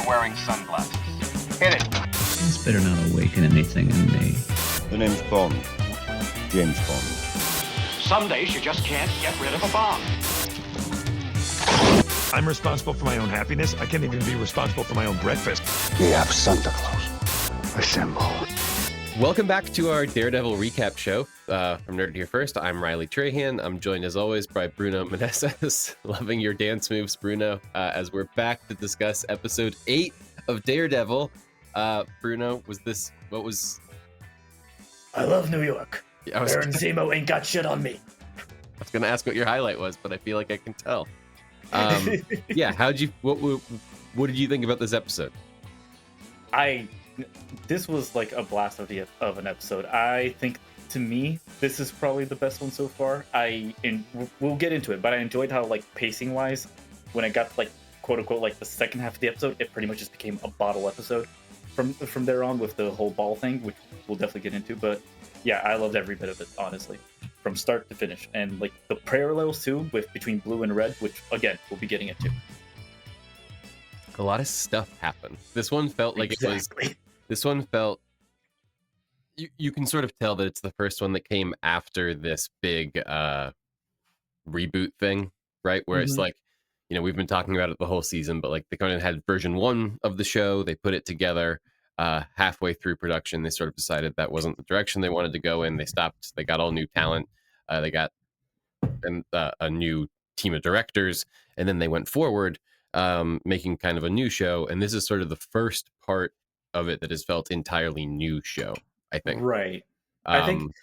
wearing sunglasses. Hit it. It's better not awaken anything in me. The name's Bond. James Bond. Some days you just can't get rid of a bomb. I'm responsible for my own happiness. I can't even be responsible for my own breakfast. We have Santa Claus. Assemble. Welcome back to our Daredevil recap show. From Nerd Here First, I'm Riley Trahan. I'm joined as always by Bruno Meneses. Loving your dance moves, Bruno, as we're back to discuss episode 8 of Daredevil. Bruno, what was... I love New York. Baron Zemo ain't got shit on me. I was going to ask what your highlight was, but I feel like I can tell. Yeah, what did you think about this episode? This was like a blast of an episode. I think, to me, this is probably the best one so far. We'll get into it, but I enjoyed how, like, pacing wise, when I got to, like, quote unquote, like the second half of the episode, it pretty much just became a bottle episode from there on, with the whole ball thing, which we'll definitely get into. But yeah, I loved every bit of it, honestly, from start to finish. And like the parallels too, between blue and red, which again we'll be getting into. A lot of stuff happened. This one felt like Exactly. This one felt, you can sort of tell that it's the first one that came after this big reboot thing, right? Where it's like, you know, we've been talking about it the whole season, but like they kind of had version 1 of the show, they put it together halfway through production. They sort of decided that wasn't the direction they wanted to go in. They stopped, they got all new talent. They got a new team of directors, and then they went forward making kind of a new show. And this is sort of the first part of it that has felt entirely new show, I think. Right. I think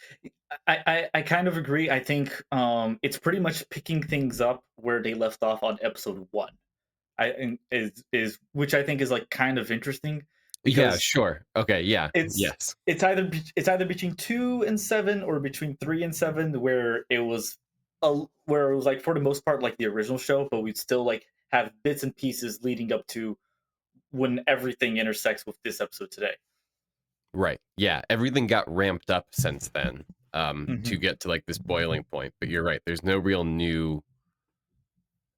I kind of agree. I think it's pretty much picking things up where they left off on episode 1. Which I think is like kind of interesting. Yeah, sure. Okay, yeah. It's either between 2 and 7 or between 3 and 7, where it was like for the most part like the original show, but we'd still like have bits and pieces leading up to when everything intersects with this episode today. Right. Yeah. Everything got ramped up since then to get to like this boiling point. But you're right. There's no real new,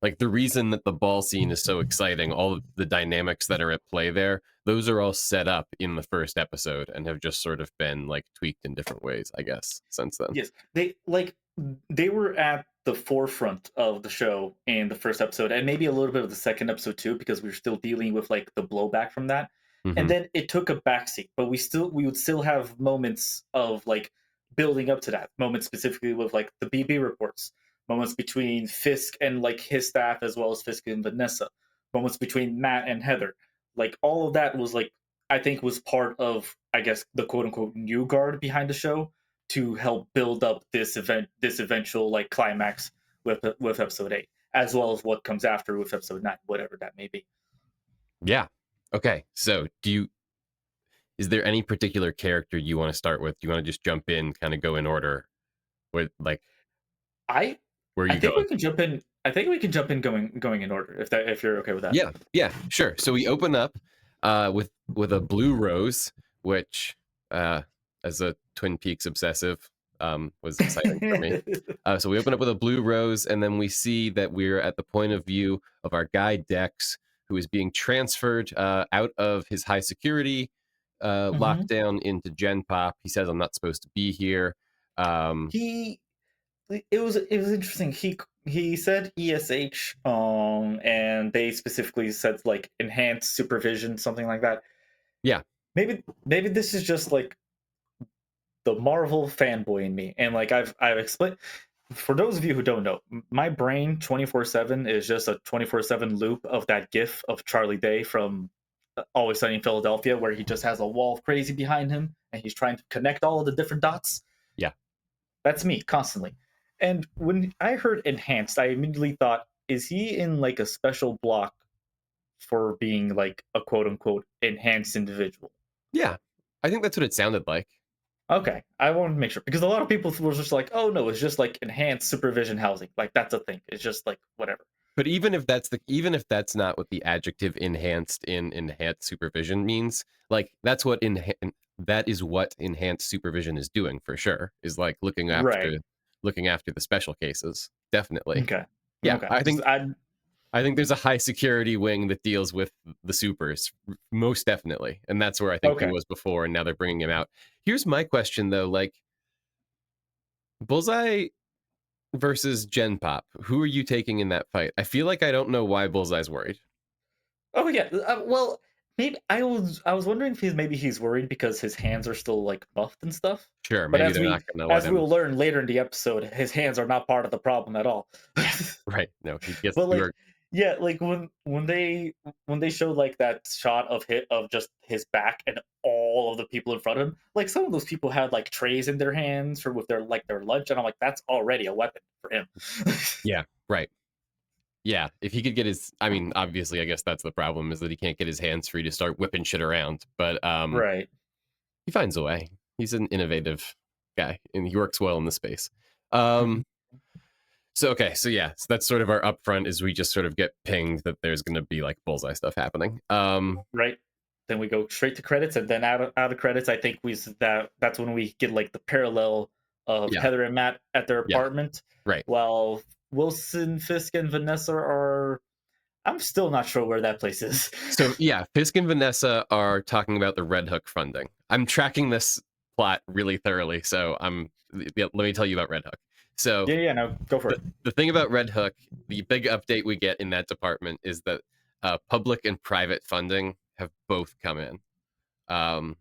like the reason that the ball scene is so exciting, all of the dynamics that are at play there, those are all set up in the first episode and have just sort of been like tweaked in different ways, I guess, since then. Yes. They were at the forefront of the show in the first episode, and maybe a little bit of the second episode too, because we were still dealing with like the blowback from that. And then it took a backseat, but we would still have moments of like building up to that, moments specifically with like the BB reports, moments between Fisk and like his staff, as well as Fisk and Vanessa, moments between Matt and Heather. Like all of that was like, I think was part of, I guess, the quote unquote new guard behind the show to help build up this eventual like climax with episode 8, as well as what comes after with episode 9, whatever that may be. Yeah. Okay. So is there any particular character you want to start with? Do you want to just jump in, kind of go in order with like, I think going? we can jump in. I think we can jump in going in order if you're okay with that. Yeah, sure. So we open up with a blue rose, which as a Twin Peaks obsessive was exciting for me. So we open up with a blue rose, and then we see that we're at the point of view of our guy Dex, who is being transferred out of his high security lockdown into Gen Pop. He says, "I'm not supposed to be here." It was interesting. He said ESH, and they specifically said like enhanced supervision, something like that. Yeah. Maybe this is just like the Marvel fanboy in me, and like I've explained. For those of you who don't know, my brain 24/7 is just a 24/7 loop of that GIF of Charlie Day from Always Sunny in Philadelphia, where he just has a wall of crazy behind him, and he's trying to connect all of the different dots. Yeah, that's me constantly. And when I heard enhanced, I immediately thought, is he in like a special block for being like a quote unquote enhanced individual? Yeah, I think that's what it sounded like. Okay, I wanted to make sure, because a lot of people were just like, oh no, it's just like enhanced supervision housing, like that's a thing, it's just like whatever. But even if that's not what the adjective enhanced in enhanced supervision means, like that is what enhanced supervision is doing for sure, is like looking after the special cases. Definitely. Okay. Yeah, okay. I think I think there's a high security wing that deals with the supers, most definitely, and that's where I think he Okay. was before, and now they're bringing him out. Here's my question though, like Bullseye versus Gen Pop, who are you taking in that fight? I feel like I don't know why Bullseye's worried. Oh yeah. Well, maybe I was wondering if he's worried because his hands are still like buffed and stuff. Sure, But maybe they're not going to let as him. we'll learn later in the episode, his hands are not part of the problem at all. Right? No, he gets But to like, work. yeah, like when they showed like that shot of just his back and all of the people in front of him, like some of those people had like trays in their hands for with their lunch, and I'm like, that's already a weapon for him. Yeah, right. Yeah, if he could get his, I mean, obviously, I guess that's the problem is that he can't get his hands free to start whipping shit around. But Right. he finds a way. He's an innovative guy, and he works well in the space. Mhm. So okay, so yeah, so that's sort of our upfront is we just sort of get pinged that there's going to be like Bullseye stuff happening. Right. Then we go straight to credits, and then out of credits, I think that's when we get like the parallel of Yeah, Heather and Matt at their yeah, apartment, right. while Wilson, Fisk, and Vanessa are. I'm still not sure where that place is. So yeah, Fisk and Vanessa are talking about the Red Hook funding. I'm tracking this plot really thoroughly, so let me tell you about Red Hook. So Yeah, no, go for it. the thing about Red Hook, the big update we get in that department is that public and private funding have both come in, um,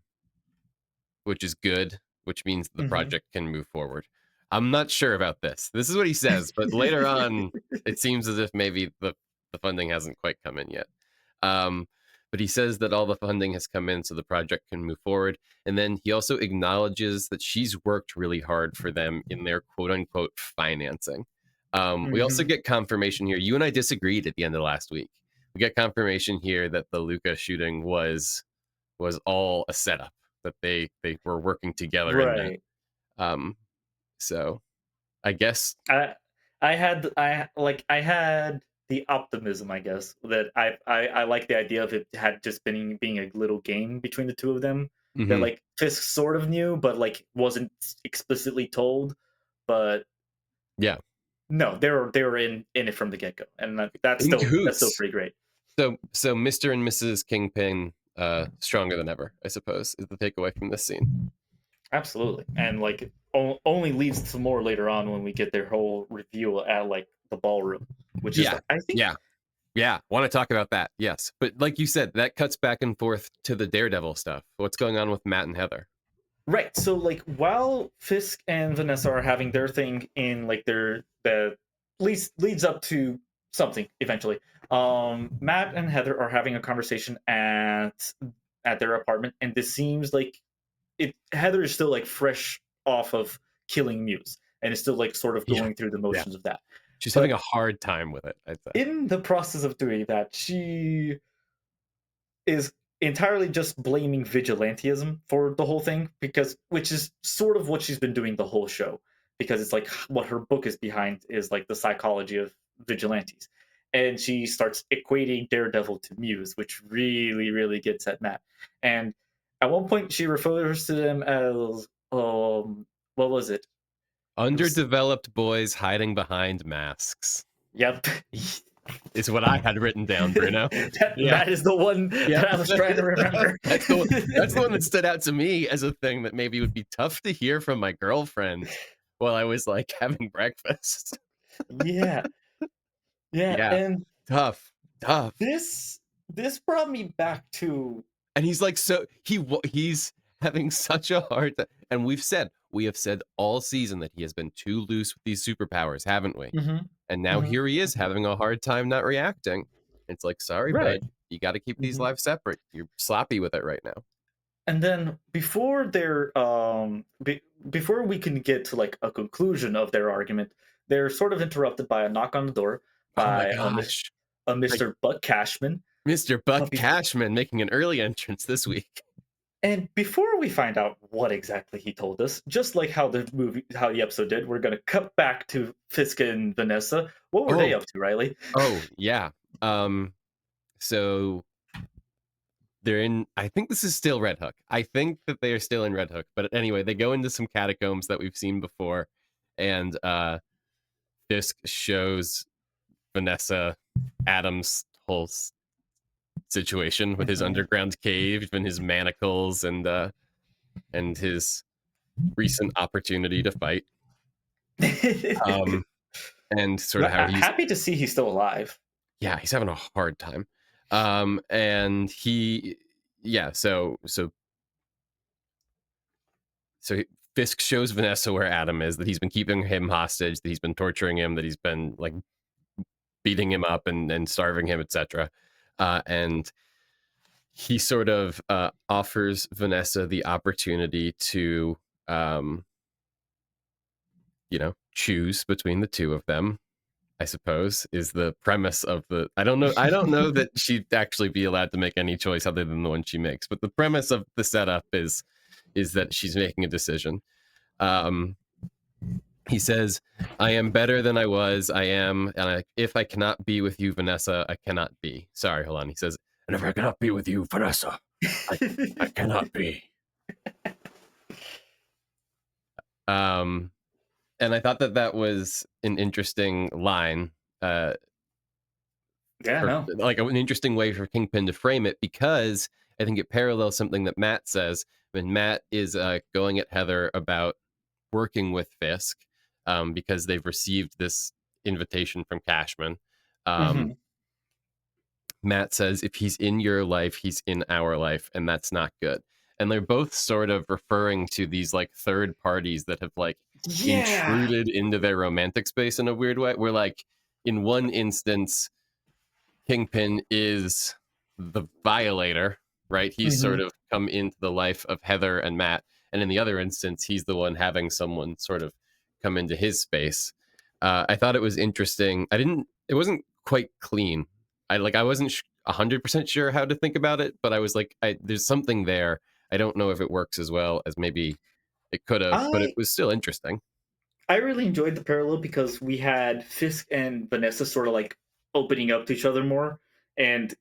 which is good, which means the Mhm. project can move forward. I'm not sure about this. This is what he says, but later on, it seems as if maybe the funding hasn't quite come in yet. Um, but he says that all the funding has come in so the project can move forward. And then he also acknowledges that she's worked really hard for them in their quote unquote financing. We also Mhm. get confirmation here. You and I disagreed at the end of last week. We get confirmation here that the Luca shooting was all a setup, that they were working together in that. Right. Um, so I guess I I had the optimism, I guess, that I like the idea of it had just been being a little game between the two of them that mhm, like Fisk sort of knew, but like wasn't explicitly told. But yeah, no, they were in it from the get go, and that's in still cahoots. pretty great. So Mr. and Mrs. Kingpin, stronger than ever, I suppose, is the takeaway from this scene. Absolutely, and like only leads to more later on when we get their whole reveal at like the ballroom, which is Yeah, I think. yeah, yeah. Want to talk about that? Yes, but like you said, that cuts back and forth to the Daredevil stuff. What's going on with Matt and Heather? Right. So like while Fisk and Vanessa are having their thing in like their the leads up to something eventually. Matt and Heather are having a conversation at their apartment, and this seems like Heather is still like fresh off of killing Muse and is still like sort of Yeah, going through the yeah. motions of that. She's having But a hard time with it, I'd say. in the process of doing that, she is entirely just blaming vigilantism for the whole thing because which is sort of what she's been doing the whole show because it's like what her book is behind is like the psychology of vigilantes, and she starts equating Daredevil to Muse, which really gets at Matt. And at one point she refers to them as what was it? It was Underdeveloped boys hiding behind masks yep. is what I had written down, Bruno. Yeah, That is the one yeah. that I was trying to remember. That's the one that stood out to me as a thing that maybe would be tough to hear from my girlfriend while I was like having breakfast. Yeah, yeah, Yeah, and tough, tough. this brought me back to And he's like, so he's having such a hard time. And we have said all season that he has been too loose with these superpowers, haven't we? Mhm, And now mhm, here he is having a hard time not reacting. It's like, sorry, right. bud, you got to keep these Mhm. lives separate. You're sloppy with it right now. And then before we can get to like a conclusion of their argument, they're sort of interrupted by a knock on the door Oh my by gosh. a Like Mr. Buck Cashman. Mr. Buck But Cashman making an early entrance this week. and before we find out what exactly he told us, just like how the episode did, we're gonna cut back to Fisk and Vanessa. What were they Oh, up to, Riley? oh yeah. So they're in, I think this is still Red Hook. I think that they are still in Red Hook. But anyway, they go into some catacombs that we've seen before, and Fisk shows Vanessa Adam's whole situation with his underground cave and his manacles and his recent opportunity to fight. And sort of how he's happy to see he's still alive. Yeah, he's having a hard time. And he, yeah, so Fisk shows Vanessa where Adam is, that he's been keeping him hostage, that he's been torturing him, that he's been like beating him up and starving him, etc. And he sort of offers Vanessa the opportunity to, choose between the two of them, I suppose, is the premise of the. I don't know that she'd actually be allowed to make any choice other than the one she makes. But the premise of the setup is that she's making a decision. He says, "I am better than I was. I am, and if I cannot be with you, Vanessa, I cannot be." Sorry, hold on. He says, And if I cannot be with you, Vanessa, I cannot be. And I thought that was an interesting line. Yeah, no. Like an interesting way for Kingpin to frame it, because I think it parallels something that Matt says when Matt is going at Heather about working with Fisk, because they've received this invitation from Cashman. Matt says, if he's in your life, he's in our life, and that's not good. And they're both sort of referring to these like third parties that have like intruded into their romantic space in a weird way. Where like in one instance, Kingpin is the violator, right? He's sort of come into the life of Heather and Matt. And in the other instance, he's the one having someone sort of come into his space. I thought it was interesting. It wasn't quite clean. I wasn't 100% sure how to think about it, but I was like, there's something there. I don't know if it works as well as maybe it could have, but it was still interesting. I really enjoyed the parallel because we had Fisk and Vanessa sort of like opening up to each other more, and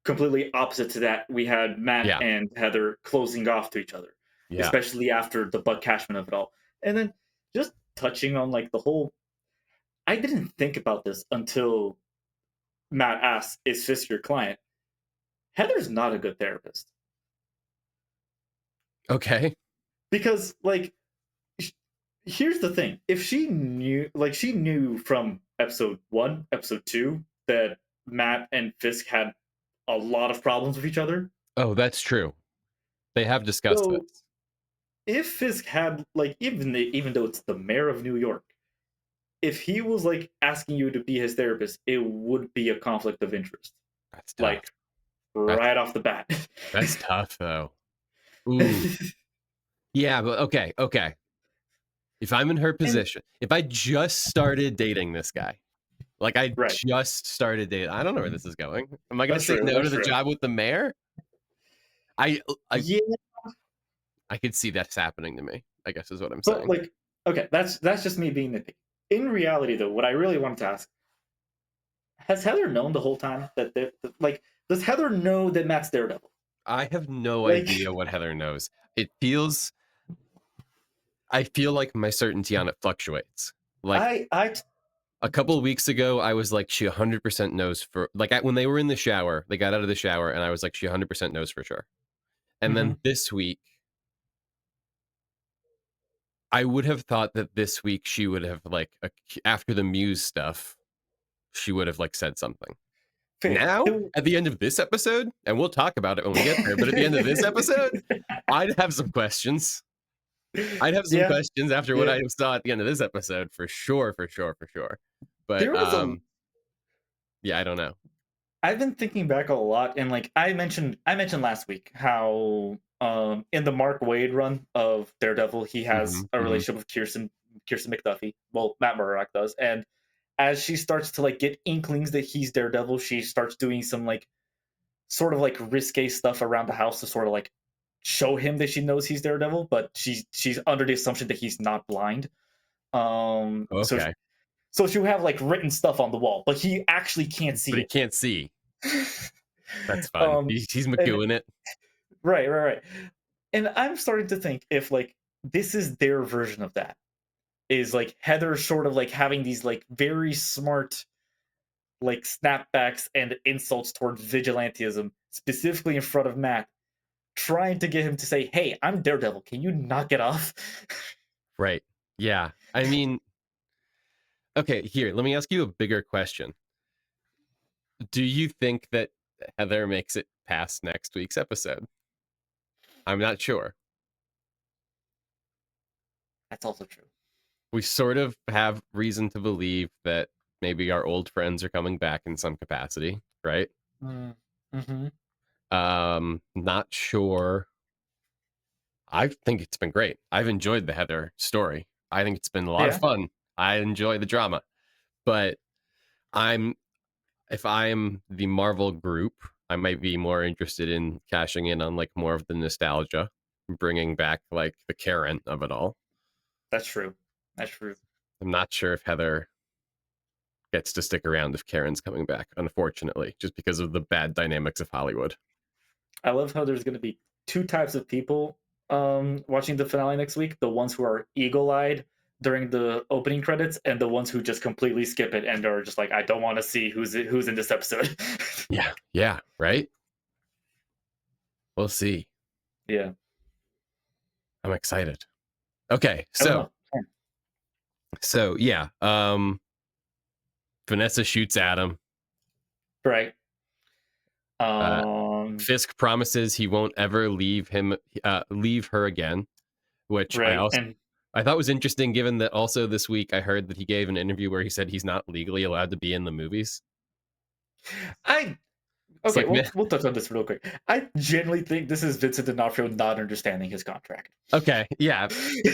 completely opposite to that, we had Matt and Heather closing off to each other, especially after the Buck Cashman of it all. And then just touching on like the whole, I didn't think about this until Matt asked, "Is Fisk your client?" Heather's not a good therapist. Okay. Because like, here's the thing: if she knew from episode 1, episode 2 that Matt and Fisk had a lot of problems with each other. Oh, that's true. They have discussed this. If Fisk had like, even though it's the mayor of New York, if he was like asking you to be his therapist, it would be a conflict of interest. That's tough. Like right off the bat. That's tough though. Ooh. Yeah, but okay. If I'm in her position, if I just started dating this guy, like I just started dating, I don't know where this is going. Am I going to say no to the job with the mayor? I could see that's happening to me, I guess is what I'm saying. Like, okay, that's just me being nitpicky. In reality, though, what I really wanted to ask: has Heather known the whole time that does Heather know that Matt's Daredevil? I have no idea what Heather knows. I feel like my certainty on it fluctuates. Like a couple of weeks ago, I was like, she 100% knows for like when they were in the shower, they got out of the shower, and I was like, she 100% knows for sure. And then this week, I would have thought that this week she would have like after the Muse stuff, she would have like said something. Now, at the end of this episode, and we'll talk about it when we get there, but at the end of this episode, I'd have some questions. I'd have some questions after what I saw at the end of this episode, for sure. But I don't know. I've been thinking back a lot, and like I mentioned last week how in the Mark Waid run of Daredevil, he has a relationship with Kirsten McDuffie. Well, Matt Murdock does, and as she starts to like get inklings that he's Daredevil, she starts doing some like sort of like risque stuff around the house to sort of like show him that she knows he's Daredevil, but she's under the assumption that he's not blind. Okay. So she'll have like written stuff on the wall, but he actually can't see. But he can't see. That's fun. He's McGooing it. Right. And I'm starting to think if like this is their version of that, is like Heather sort of like having these like very smart like snapbacks and insults towards vigilantism, specifically in front of Matt, trying to get him to say, "Hey, I'm Daredevil. Can you knock it off?" Right. Yeah. I mean, okay, here, let me ask you a bigger question. Do you think that Heather makes it past next week's episode? I'm not sure. That's also true. We sort of have reason to believe that maybe our old friends are coming back in some capacity, right? Mm-hmm. Not sure. I think it's been great. I've enjoyed the Heather story. I think it's been a lot of Yeah. fun. I enjoy the drama. But if I'm the Marvel group, I might be more interested in cashing in on like more of the nostalgia, bringing back like the Karen of it all. That's true. That's true. I'm not sure if Heather gets to stick around if Karen's coming back, unfortunately, just because of the bad dynamics of Hollywood. I love how there's going to be two types of people watching the finale next week: the ones who are eagle-eyed during the opening credits, and the ones who just completely skip it and are just like, "I don't want to see who's in this episode." Yeah, right? We'll see. Yeah. I'm excited. Okay, I don't know. so yeah, Vanessa shoots at him. Right. Fisk promises he won't ever leave her again, which right. And I thought was interesting, given that also this week I heard that he gave an interview where he said he's not legally allowed to be in the movies. Okay, like, we'll touch on this real quick. I genuinely think this is Vincent D'Onofrio not understanding his contract. Okay, yeah,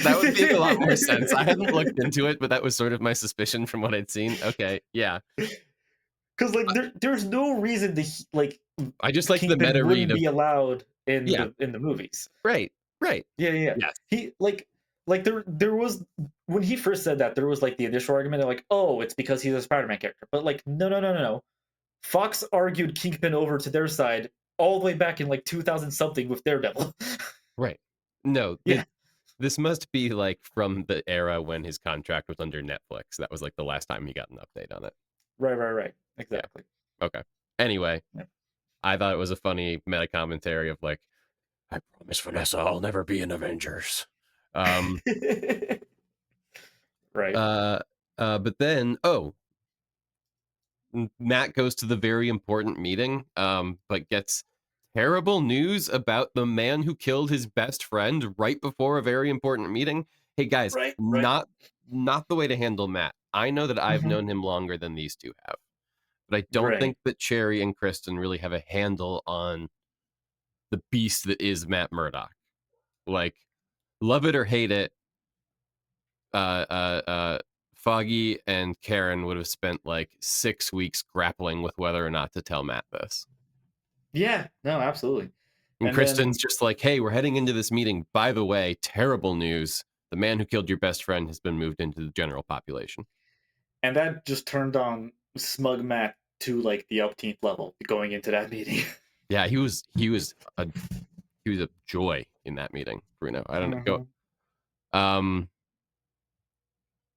that would make a lot more sense. I hadn't looked into it, but that was sort of my suspicion from what I'd seen. Okay, yeah. Because like there's no reason to like. I just like the Kingpin meta read wouldn't of be allowed in yeah, the movies. right. Yeah. Yes. He like there was when he first said that there was like the initial argument of like, oh, it's because he's a Spider-Man character, but like no. Fox argued Kingpin over to their side all the way back in like 2000 something with Daredevil. Right. No, Yeah. this must be like from the era when his contract was under Netflix. That was like the last time he got an update on it. Right. Exactly. Yeah. Okay. Anyway, Yeah. I thought it was a funny meta commentary of like, I promise Vanessa I'll never be in Avengers. Right. But then Matt goes to the very important meeting, but gets terrible news about the man who killed his best friend right before a very important meeting. Hey guys, Right. not the way to handle Matt. I know that I've Mhm. known him longer than these two have, but I don't Right. think that Cherry and Kristen really have a handle on the beast that is Matt Murdock. Like, love it or hate it, Foggy and Karen would have spent like 6 weeks grappling with whether or not to tell Matt this. Yeah, no, absolutely. And And Kristen's then, just like, hey, we're heading into this meeting. By the way, terrible news. The man who killed your best friend has been moved into the general population. and that just turned on smug Matt to like the upteenth level going into that meeting. Yeah, he was a joy in that meeting, Bruno. I don't know. Go.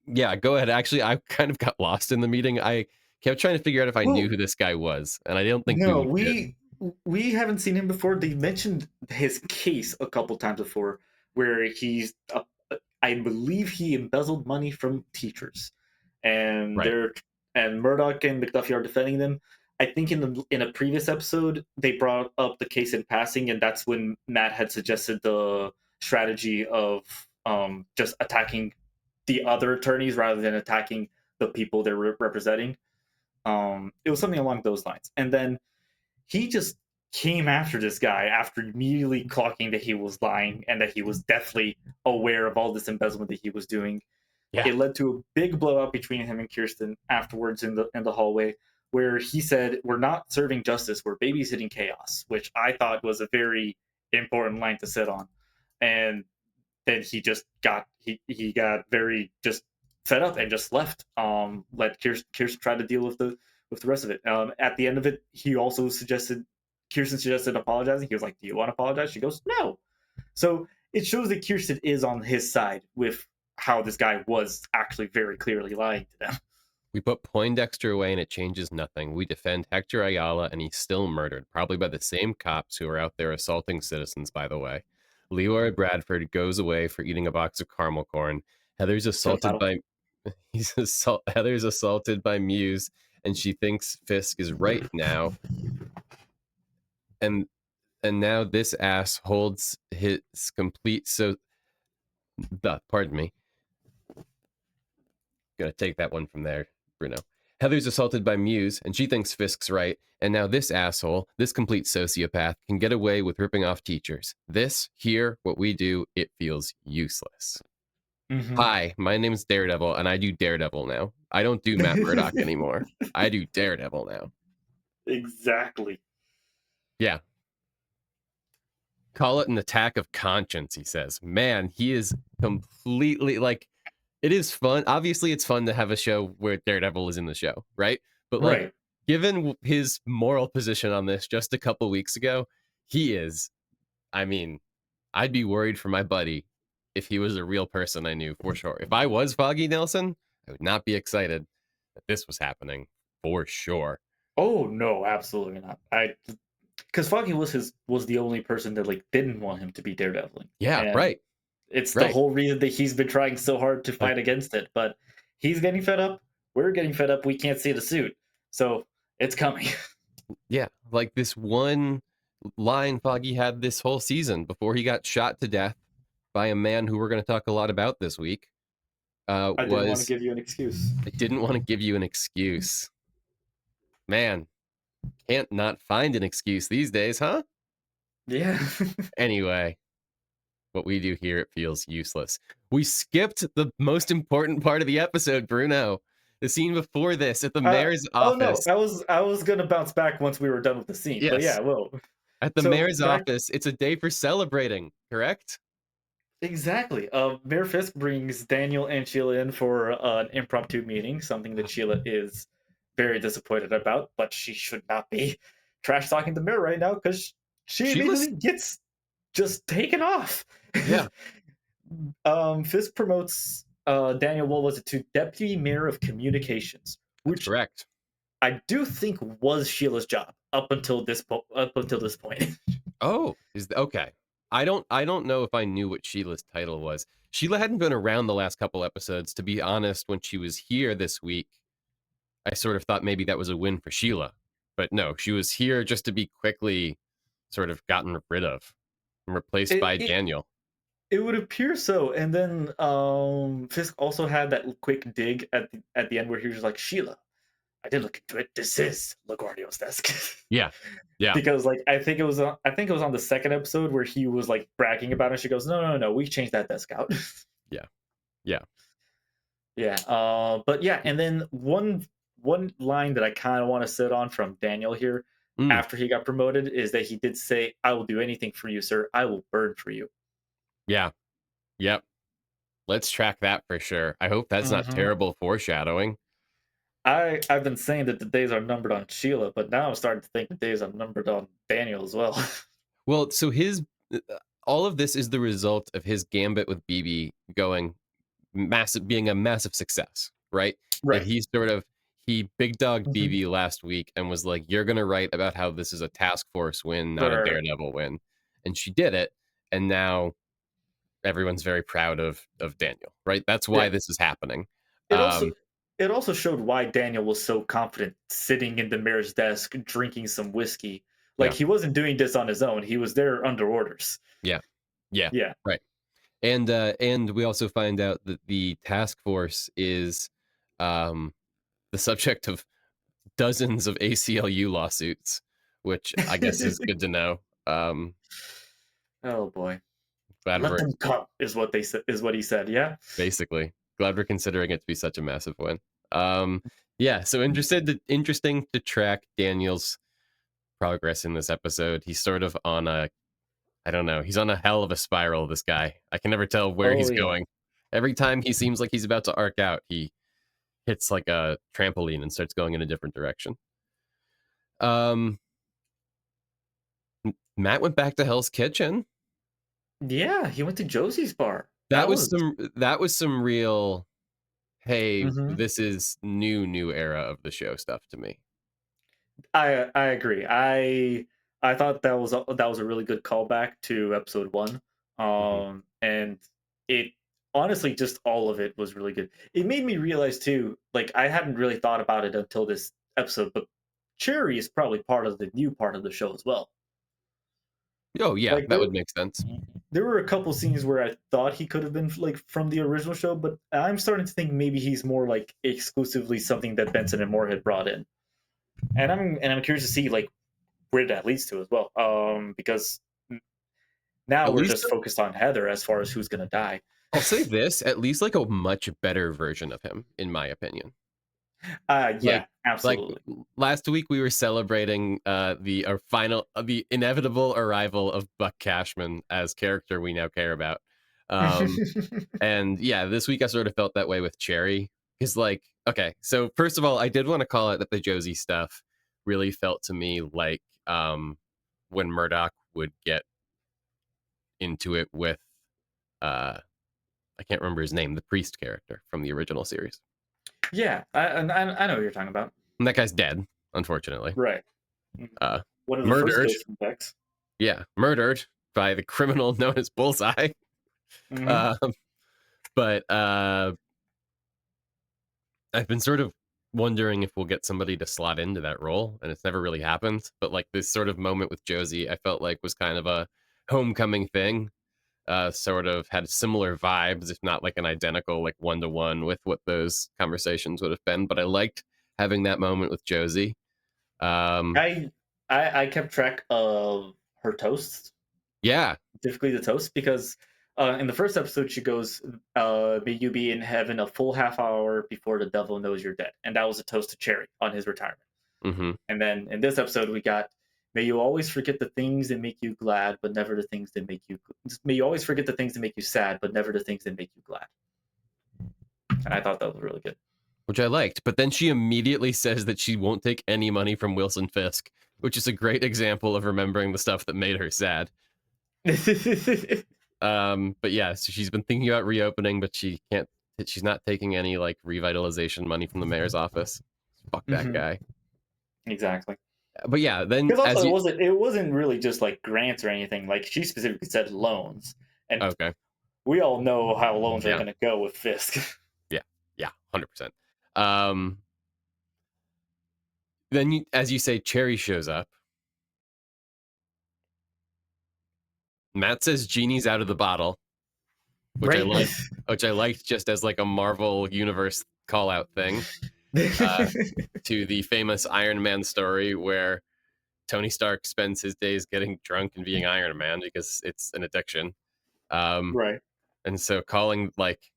Yeah, go ahead. Actually, I kind of got lost in the meeting. I kept trying to figure out if I Well, knew who this guy was, and I don't think no, did. we haven't seen him before. They mentioned his case a couple times before, where he's, I believe, he embezzled money from teachers, and Right. and Murdoch and McDuffie are defending them. I think in a previous episode they brought up the case in passing, and that's when Matt had suggested the strategy of just attacking the other attorneys rather than attacking the people they're representing. It was something along those lines, and then he just came after this guy after immediately clocking that he was lying and that he was definitely aware of all this embezzlement that he was doing. Yeah. It led to a big blowout between him and Kirsten afterwards in the hallway, where he said, "We're not serving justice, we're babysitting chaos," which I thought was a very important line to sit on. And then he just got he got very just fed up and just left. Let Kirsten try to deal with the rest of it. At the end of it, he also Kirsten suggested apologizing. He was like, "Do you want to apologize?" She goes, "No." So it shows that Kirsten is on his side with how this guy was actually very clearly lying to them. We put Poindexter away and it changes nothing. We defend Hector Ayala and he's still murdered, probably by the same cops who are out there assaulting citizens, by the way. Leroy Bradford goes away for eating a box of caramel corn. Heather's assaulted by Heather's assaulted by Muse, and she thinks Fisk is right now. And now this ass holds his complete pardon me. Gonna take that one from there, Bruno. Heather's assaulted by Muse, and she thinks Fisk's right, and now this asshole, this complete sociopath, can get away with ripping off teachers. This, here, what we do, it feels useless. Mm-hmm. Hi, my name's Daredevil, and I do Daredevil now. I don't do Matt Murdock anymore. I do Daredevil now. Exactly. Yeah. Call it an attack of conscience, he says. Man, he is completely, like, it is fun. Obviously, it's fun to have a show where Daredevil is in the show, right? But, like, Right. given his moral position on this just a couple weeks ago, he is, I mean, I'd be worried for my buddy if he was a real person I knew, for sure. If I was Foggy Nelson, I would not be excited that this was happening, for sure. Oh no, absolutely not. Because Foggy was the only person that like didn't want him to be Daredevil. Yeah, And right. It's the Right. whole reason that he's been trying so hard to fight against it. But he's getting fed up. We're getting fed up. We can't see the suit, so it's coming. Yeah, like this one line Foggy had this whole season before he got shot to death by a man who we're going to talk a lot about this week. I didn't want to give you an excuse. I didn't want to give you an excuse. Man, can't not find an excuse these days, huh? Yeah. Anyway, what we do here, it feels useless. We skipped the most important part of the episode, Bruno. The scene before this at the mayor's office. Oh no, I was gonna bounce back once we were done with the scene. Yes. But yeah, well. At the So mayor's back- office, it's a day for celebrating, correct? Exactly. Mayor Fisk brings Daniel and Sheila in for an impromptu meeting, something that Sheila is very disappointed about, but she should not be trash talking the mayor right now because she immediately gets just taken off. Yeah. Fisk promotes Daniel, what was it, to Deputy Mayor of Communications, which Correct. I do think was Sheila's job up until this point. Oh, okay. I don't know if I knew what Sheila's title was. Sheila hadn't been around the last couple episodes. To be honest, when she was here this week, I sort of thought maybe that was a win for Sheila. But no, she was here just to be quickly sort of gotten rid of and replaced by Daniel. It would appear so. And then Fisk also had that quick dig at the end where he was like, Sheila, I did look into it. This is LaGuardio's desk. Yeah. Because like I think it was on the second episode where he was like bragging about it. She goes, no, we changed that desk out. Yeah. But yeah, and then one line that I kind of want to sit on from Daniel here after he got promoted is that he did say, I will do anything for you, sir. I will burn for you. Yeah. Yep. Let's track that for sure. I hope that's not terrible foreshadowing. I've been saying that the days are numbered on Sheila, but now I'm starting to think the days are numbered on Daniel as well. Well, so all of this is the result of his gambit with BB going being a massive success, right? Right. That he big dogged BB last week and was like, you're going to write about how this is a task force win, not a Daredevil win. And she did it. And now everyone's very proud of Daniel, right? That's why this is happening. It also showed why Daniel was so confident sitting in the mayor's desk, drinking some whiskey. Like he wasn't doing this on his own. He was there under orders. Yeah. Right. And we also find out that the task force is the subject of dozens of ACLU lawsuits, which I guess is good to know. Oh boy. Let them come is what he said. Yeah. Basically, glad we're considering it to be such a massive win. Yeah. So interesting to track Daniel's progress in this episode. He's sort of on he's on a hell of a spiral, this guy. I can never tell where he's going. Every time he seems like he's about to arc out, he hits like a trampoline and starts going in a different direction. Matt went back to Hell's Kitchen. Yeah, he went to Josie's bar. That was some real hey, Mhm. this is new era of the show stuff to me. I agree. I thought that was a really good callback to episode 1. Mhm. And it honestly just all of it was really good. It made me realize too, like I hadn't really thought about it until this episode, but Cherry is probably part of the new part of the show as well. Oh yeah, Like that would make sense. there were a couple scenes where I thought he could have been like from the original show, but I'm starting to think maybe he's more like exclusively something that Benson and Moore had brought in. And I'm curious to see like where that leads to as well. Because now At we're least just focused on Heather as far as who's gonna die. I'll say this, at least like a much better version of him, in my opinion. Yeah, Like absolutely. last week we were celebrating the inevitable arrival of Buck Cashman as character we now care about. And yeah, this week I sort of felt that way with Cherry. Because like, okay, so first of all, I did want to call it that the Josie stuff really felt to me like when Murdoch would get into it with I can't remember his name, the priest character from the original series. Yeah, I know what you're talking about. And that guy's dead, unfortunately. Right. Uh, One of the first murdered. kills from Vex. Yeah, murdered by the criminal known as Bullseye. Hmm. Um, but I've been sort of wondering if we'll get somebody to slot into that role, and it's never really happened. But like this sort of moment with Josie, I felt like was kind of a homecoming thing. Sort of had similar vibes, if not like an identical, like 1-to-1 with what those conversations would have been. But I liked having that moment with Josie. Um, I, I kept track of her toasts, yeah. specifically the toast, because in the first episode she goes, "May you be in heaven a full half hour before the devil knows you're dead," and that was a toast to Cherry on his retirement. Mm-hmm. And then in this episode, we got, "May you always forget the things that make you glad, but never the things that make you. May you always forget the things that make you sad, but never the things that make you glad." And I thought that was really good. Which I liked. But then she immediately says that she won't take any money from Wilson Fisk, which is a great example of remembering the stuff that made her sad. But yeah, so she's been thinking about reopening, but she can't. She's not taking any like revitalization money from the mayor's office. Fuck that Mhm. guy. Exactly. But yeah, then Because as also you it wasn't really just like grants or anything. Like she specifically said loans, and okay, we all know how loans are yeah, going to go with Fisk. yeah, 100%. Then as you say, Cherry shows up. Matt says genie's out of the bottle, which I Right. like, which I liked just as like a Marvel universe call out thing to the famous Iron Man story where Tony Stark spends his days getting drunk and being Iron Man because it's an addiction. Right. And so calling like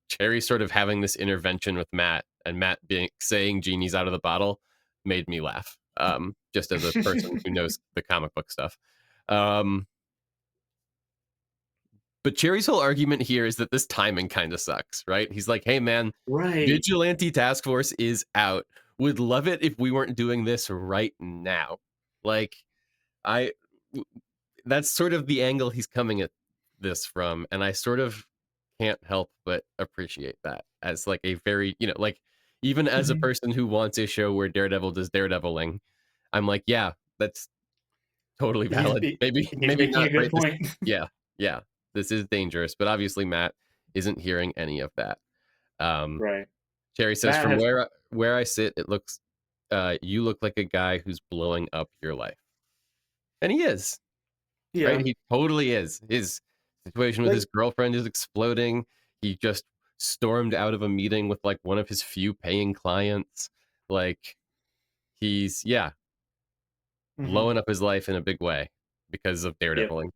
Cherry sort of having this intervention with Matt and Matt being saying genie's out of the bottle made me laugh. Just as a person who knows the comic book stuff. But Cherry's whole argument here is that this timing kind of sucks, right? He's like, hey, man, Right. Vigilante Task Force is out. Would love it if we weren't doing this right now. Like, I, that's sort of the angle he's coming at this from. And I sort of can't help but appreciate that as like a very, like, even as a Mhm. person who wants a show where Daredevil does Daredeviling, I'm like, yeah, that's totally valid. Maybe, He's maybe making a not good right this. point. Yeah, yeah. This is dangerous, but obviously Matt isn't hearing any of that. Um, Right. Cherry says, Matt "From has. where I sit, it looks you look like a guy who's blowing up your life," and he is. Right? Yeah. He totally is. His situation with his Like. girlfriend is exploding. He just stormed out of a meeting with like one of his few paying clients. Like he's Mhm. blowing up his life in a big way because of Yep. daredeviling.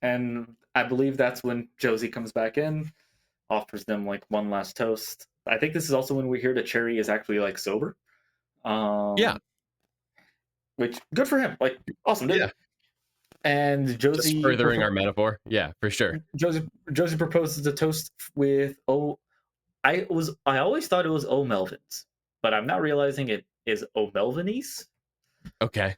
And I believe that's when Josie comes back in, offers them like one last toast. I think this is also when we hear that Cherry is actually like sober. Yeah, Which good for him. Like awesome, dude. yeah. And Just furthering our metaphor. Yeah, for sure. Josie proposes a toast with I always thought it was O Melvins, but I'm now realizing it is O Melvinese. Okay.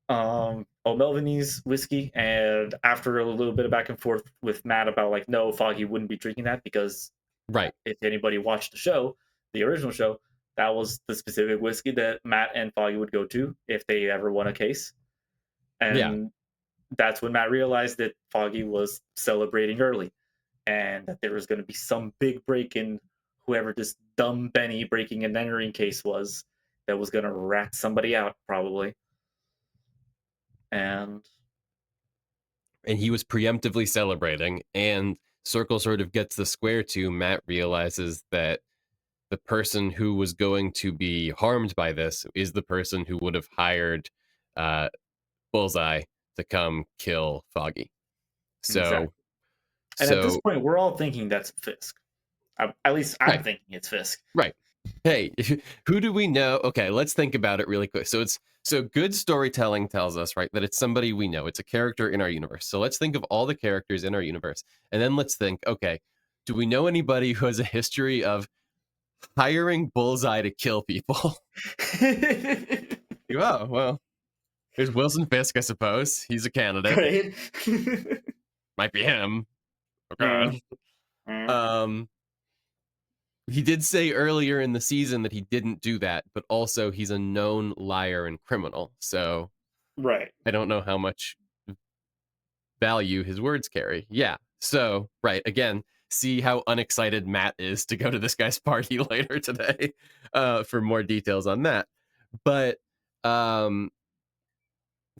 O Melvinese whiskey, and after a little bit of back and forth with Matt about like no, Foggy wouldn't be drinking that because Right. If anybody watched the show, the original show, that was the specific whiskey that Matt and Foggy would go to if they ever won a case. Yeah. And that's when Matt realized that Foggy was celebrating early and that there was going to be some big break in whoever this dumb Benny breaking and entering case was that was going to rat somebody out, probably. And he was preemptively celebrating, and Circle sort of gets the square to Matt realizes that the person who was going to be harmed by this is the person who would have hired uh, Bullseye to come kill Foggy. exactly. So, And at this so point, we're all thinking that's Fisk. At least I'm right, thinking it's Fisk. right. Hey, who do we know? Okay, let's think about it really quick. So good storytelling tells us, right, that it's somebody we know. It's a character in our universe. So let's think of all the characters in our universe. And then let's think, okay, do we know anybody who has a history of hiring Bullseye to kill people? Oh, well, there's Wilson Fisk, I suppose. He's a candidate. Right? Might be him. Yeah. Okay. He did say earlier in the season that he didn't do that, but also he's a known liar and criminal. So Right. I don't know how much value his words carry. Yeah. So, right. Again, see how unexcited Matt is to go to this guy's party later today for more details on that. But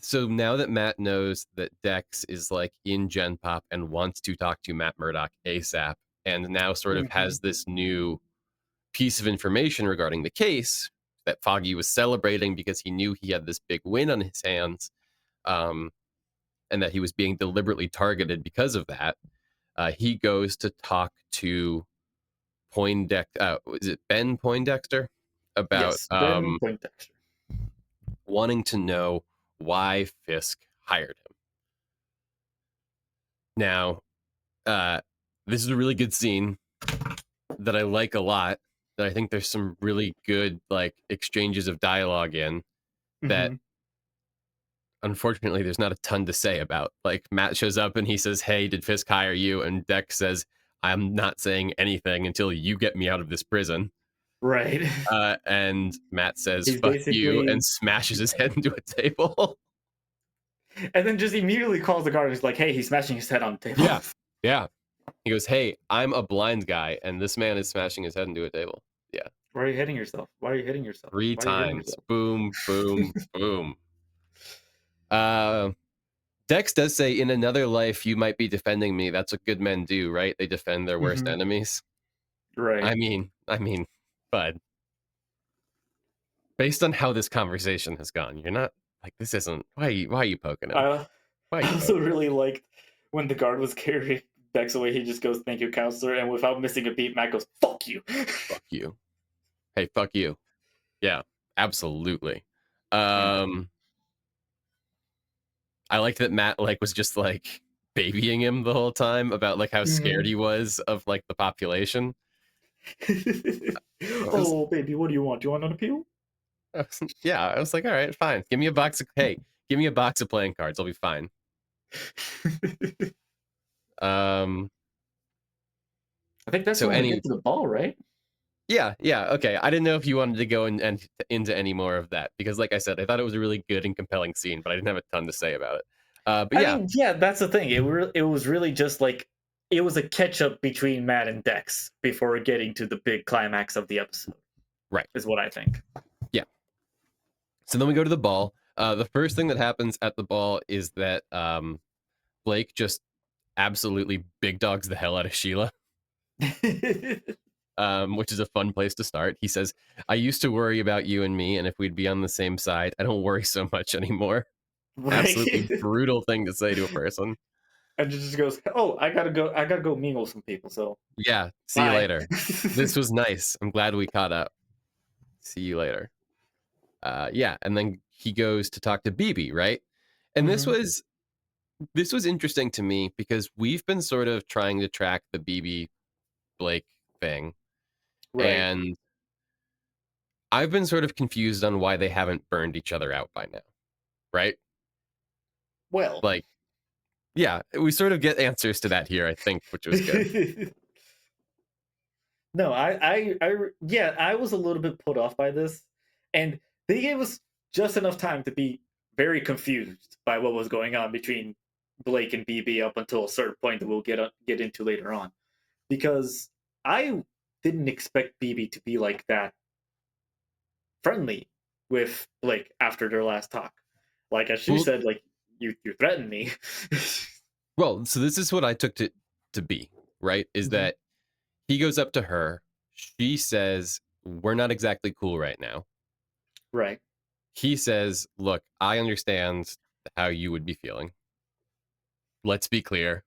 so now that Matt knows that Dex is like in Gen Pop and wants to talk to Matt Murdock ASAP, and now sort of has this new piece of information regarding the case that Foggy was celebrating because he knew he had this big win on his hands, and that he was being deliberately targeted because of that. He goes to talk to Poindexter. Is it Ben Poindexter? About Yes, Ben Poindexter. wanting to know why Fisk hired him. Now, this is a really good scene that I like a lot. That I think there's some really good like exchanges of dialogue in that. Unfortunately, there's not a ton to say about. Like Matt shows up and he says, "Hey, did Fisk hire you?" And Dex says, "I'm not saying anything until you get me out of this prison." Right. And Matt says, He's "Fuck you," basically, and smashes his head into a table. and then just immediately calls the guard and he's like, "Hey, he's smashing his head on the table." Yeah, yeah. He goes, "Hey, I'm a blind guy, and this man is smashing his head into a table." Yeah, Why are you hitting yourself? Why are you hitting yourself? three Why are you hitting times. yourself? Boom, boom, boom. Dex does say, "In another life, you might be defending me. That's what good men do, right? They defend their worst enemies." Right. I mean, but based on how this conversation has gone, you're not like this isn't. Why are you poking him? Why are I you also poking him? really liked when the guard was carrying Dex away. He just goes, "Thank you, counselor," and without missing a beat, Matt goes, "Fuck you." Fuck you. Hey, fuck you. Yeah, absolutely. Yeah. I liked that Matt like was just like babying him the whole time about like how scared he was of like the population. Oh, baby, what do you want? Do you want an appeal? Yeah, I was like, all right, fine. Give me a box of playing cards. I'll be fine. I think that's So when we get to the ball, right? yeah, okay. I didn't know if you wanted to go and into any more of that because, like I said, I thought it was a really good and compelling scene, but I didn't have a ton to say about it. But I yeah, mean, yeah, that's the thing. It was really just like it was a catch up between Matt and Dex before getting to the big climax of the episode. right, Is what I think. yeah. So then we go to the ball. The first thing that happens at the ball is that Blake just absolutely big dogs the hell out of Sheila. Which is a fun place to start. He says, "I used to worry about you and me, and if we'd be on the same side, I don't worry so much anymore." Absolutely Right. brutal thing to say to a person. And just goes, "Oh, I gotta go. I gotta go mingle with some people. So Yeah, see you bye." later. This was nice. I'm glad we caught up. See you later. Yeah, and then he goes to talk to BB, right? And Mhm. this was interesting to me because we've been sort of trying to track the BB Blake thing, Right. and I've been sort of confused on why they haven't burned each other out by now, right? Well. Like, yeah, we sort of get answers to that here, I think, which was good. No, yeah, I was a little bit put off by this, and they gave us just enough time to be very confused by what was going on between Blake and BB up until a certain point that we'll get into later on, because I didn't expect BB to be like that friendly with Blake after their last talk. Like as she Well, said, like you threatened me. well, so this is what I took to be, right? Is Mhm. that he goes up to her, she says, "We're not exactly cool right now." Right. He says, "Look, I understand how you would be feeling. Let's be clear.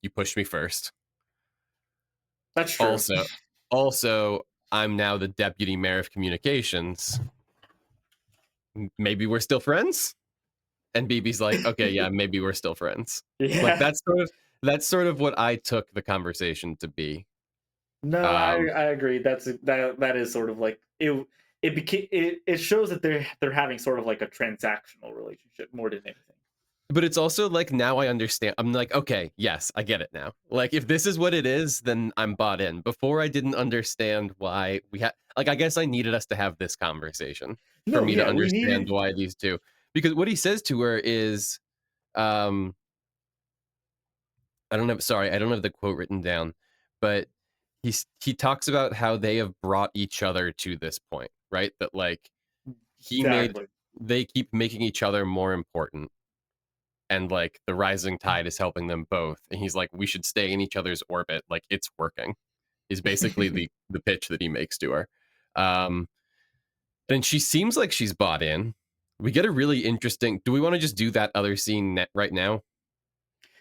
You pushed me first. That's true. Also, also, I'm now the deputy mayor of communications. Maybe we're still friends?" And BB's like, "Okay, yeah, maybe we're still friends." Like Yeah. that's sort of what I took the conversation to be. No, Um, I agree. That is sort of like it shows that they're having sort of like a transactional relationship more than anything. but it's also like now I understand. I'm like, okay, yes, I get it now. Like if this is what it is, then I'm bought in. Before I didn't understand why we had like I guess I needed us to have this conversation for No, me to yeah, we understand needed why these two. Because what he says to her is, um, I don't have the quote written down, but he talks about how they have brought each other to this point, right? That like he made exactly. they keep making each other more important, and like the rising tide is helping them both. And he's like, we should stay in each other's orbit, like it's working. Is basically the pitch that he makes to her. Um, then she seems like she's bought in. We get a really interesting. Do we want to just do that other scene right now?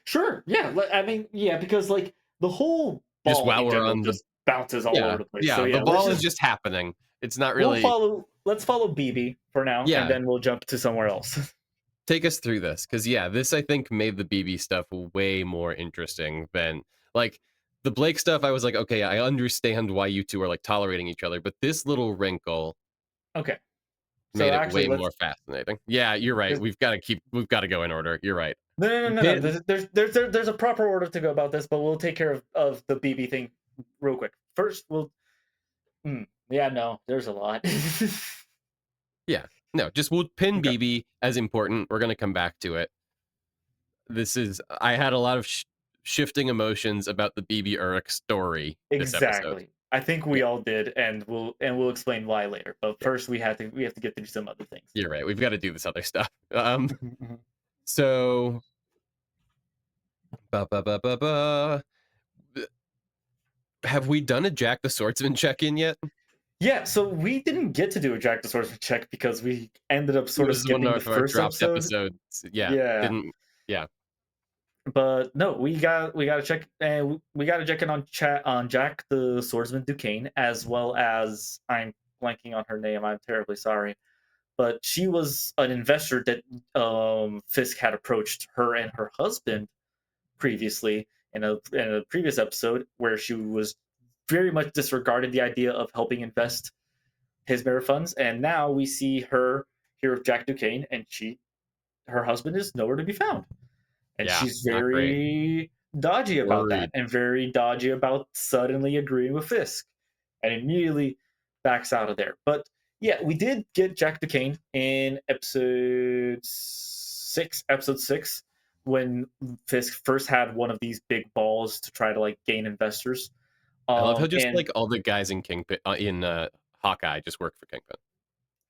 Sure, yeah. I mean, yeah, because like the whole Just ball while in we're general on the just bounces all over yeah, the place. So yeah, the yeah, let's ball is just just happening. It's not really let's follow BB for now, and yeah. then we'll jump to somewhere else. Take us through this because yeah, this I think made the BB stuff way more interesting than like the Blake stuff. I was like, okay, I understand why you two are like tolerating each other, but this little wrinkle Okay, so made it actually, way more fascinating. Yeah, you're right. there's, We've got to go in order. You're right. no. Pin, There's a proper order to go about this, but we'll take care of the BB thing real quick. First, yeah, no, there's a lot. yeah, no, just we'll pin Okay, BB as important. We're gonna come back to it. This is I had a lot of shifting emotions about the BB Urich story this episode. exactly. I think Yeah, we all did, and we'll explain why later. But yeah, first, we have to get through some other things. you're right. We've got to do this other stuff. So ba, ba, ba, ba, ba. Have we done a Jack the Swordsman check-in yet? Yeah, so we didn't get to do a Jack the Swordsman check because we ended up It sort of was one skipping the of our first dropped episode. episodes. Yeah, Yeah, didn't. Yeah, but no, we got to check, and we got to check in on chat on Jack the Swordsman Duquesne, as well as I'm blanking on her name. I'm terribly sorry, but she was an investor that Fisk had approached her and her husband previously in a previous episode, where she was very much disregarded the idea of helping invest his mirror funds, and now we see her here with Jack Duquesne, and her husband is nowhere to be found, and yeah, she's not great. very dodgy about that, Worried. and very dodgy about suddenly agreeing with Fisk, and immediately backs out of there. But yeah, we did get Jack Duquesne in episode 6, when Fisk first had one of these big balls to try to like gain investors. I love how just And like all the guys in Kingpin in Hawkeye just work for Kingpin.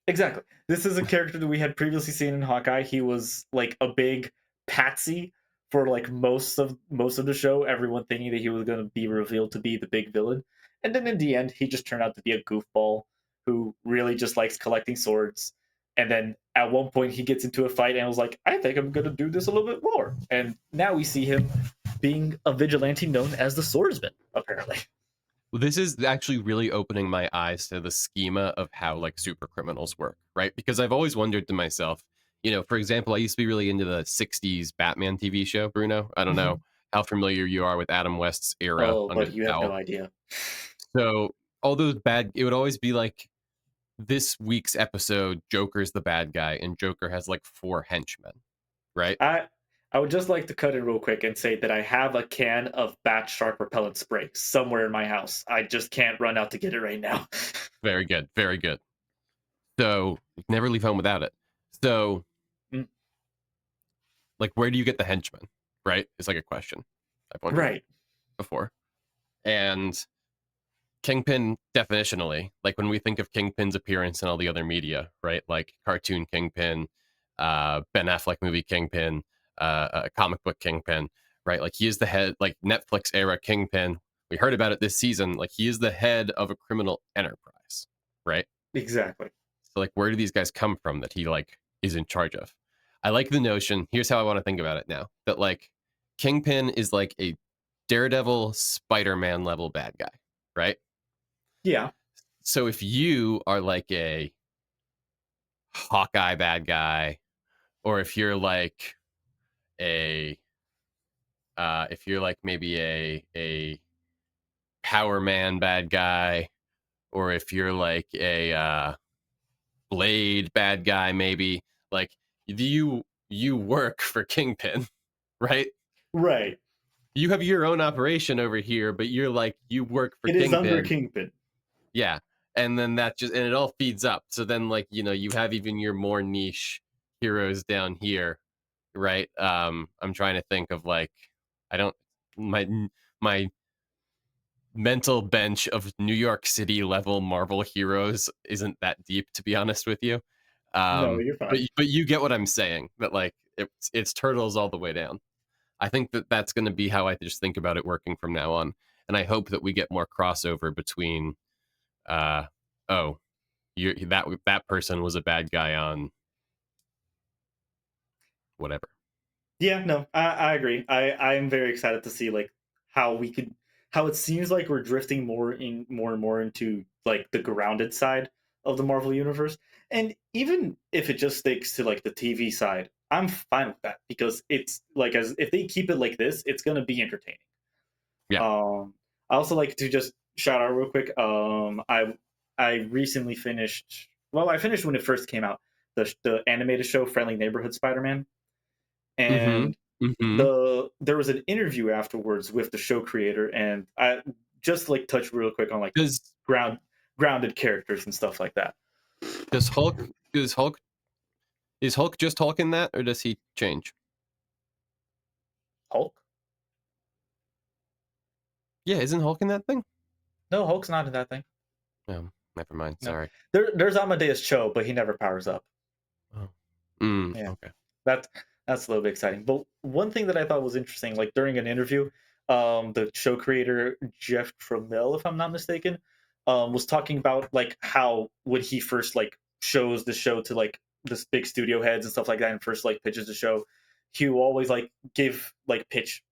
exactly. This is a character that we had previously seen in Hawkeye. He was like a big patsy for like most of the show. Everyone thinking that he was going to be revealed to be the big villain, and then in the end, he just turned out to be a goofball who really just likes collecting swords. And then at one point, he gets into a fight and was like, "I think I'm going to do this a little bit more." And now we see him being a vigilante known as the Swordsman, apparently. Well, this is actually really opening my eyes to the schema of how like super criminals work, right? Because I've always wondered to myself, for example, I used to be really into the 60s Batman TV show, Bruno. I don't know how familiar you are with Adam West's era Oh, under but the you have no towel. idea. So all those it would always be like this week's episode, Joker's the bad guy, and Joker has like four henchmen, right? I I would just like to cut in real quick and say that I have a can of bat shark repellent spray somewhere in my house. I just can't run out to get it right now. Very good. Very good. So you can never leave home without it. So, Mm. like, where do you get the henchmen? Right? It's like a question I've wondered Right. before. And Kingpin, definitionally, like when we think of Kingpin's appearance in all the other media, right? Like cartoon Kingpin, Ben Affleck movie Kingpin, comic book Kingpin, right? Like he is the head, like Netflix era Kingpin. We heard about it this season. Like he is the head of a criminal enterprise, right? Exactly. So like, where do these guys come from that he like is in charge of? I like the notion. Here's how I want to think about it now: that like Kingpin is like a Daredevil, Spider-Man level bad guy, right? Yeah. So if you are like a Hawkeye bad guy, or if you're like a if you're like maybe a Power Man bad guy, or if you're like a Blade bad guy, maybe like you work for Kingpin, right? Right. You have your own operation over here, but you're like you work for It is under Kingpin. Kingpin. Yeah. And then that just, and it all feeds up. So then, like, you know, you have even your more niche heroes down here, right? I'm trying to think of like, I don't, my mental bench of New York City level Marvel heroes isn't that deep, to be honest with you. No, you're But, fine. but you get what I'm saying, that like, it's turtles all the way down. I think that that's going to be how I just think about it working from now on. And I hope that we get more crossover between, oh, that person was a bad guy on whatever. Yeah, no, I agree. I'm very excited to see like how we could how it seems like we're drifting more and more into like the grounded side of the Marvel universe. And even if it just sticks to like the TV side, I'm fine with that because it's like as if they keep it like this, it's gonna be entertaining. Yeah. I also like to just shout out real quick. I recently finished. Well, I finished when it first came out. The animated show Friendly Neighborhood Spider-Man, Mm-hmm. and Mm-hmm. there was an interview afterwards with the show creator, and I just like touch real quick on like Does grounded characters and stuff like that. does Hulk is Hulk just Hulk in that, or does he change? Hulk? Yeah, isn't Hulk in that thing? No, Hulk's not in that thing. No, never mind. No, Sorry. there's Amadeus Cho, but he never powers up. Oh. Yeah. Okay. That that's a little bit exciting. But one thing that I thought was interesting, like during an interview, the show creator Jeff Tramiel, if I'm not mistaken, was talking about like how when he first like shows the show to like this big studio heads and stuff like that, and first like pitches the show, he will always like give like pitch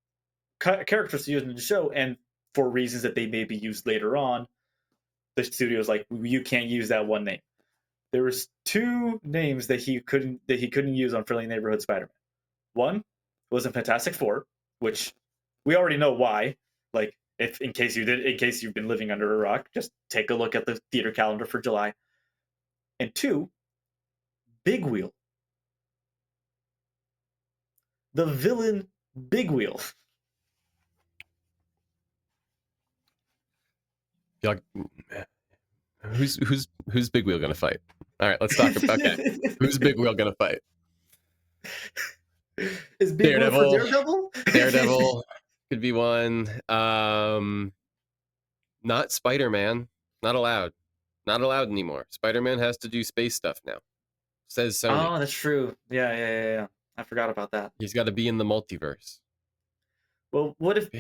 characters to use in the show, and for reasons that they may be used later on, the studio's like you can't use that one name. There was two names that he couldn't use on Friendly Neighborhood Spider-Man. One was in Fantastic Four, which we already know why. Like, if in case you've been living under a rock, just take a look at the theater calendar for July. And two, Big Wheel, the villain Big Wheel. You're like, who's Big Wheel gonna fight? All right, let's talk about okay. Who's Big Wheel gonna fight? Is Big Wheel for Daredevil? Daredevil could be one. Not Spider-Man. Not allowed. Not allowed anymore. Spider-Man has to do space stuff now. Says Sony. Oh, that's true. Yeah. I forgot about that. He's got to be in the multiverse. Well, what if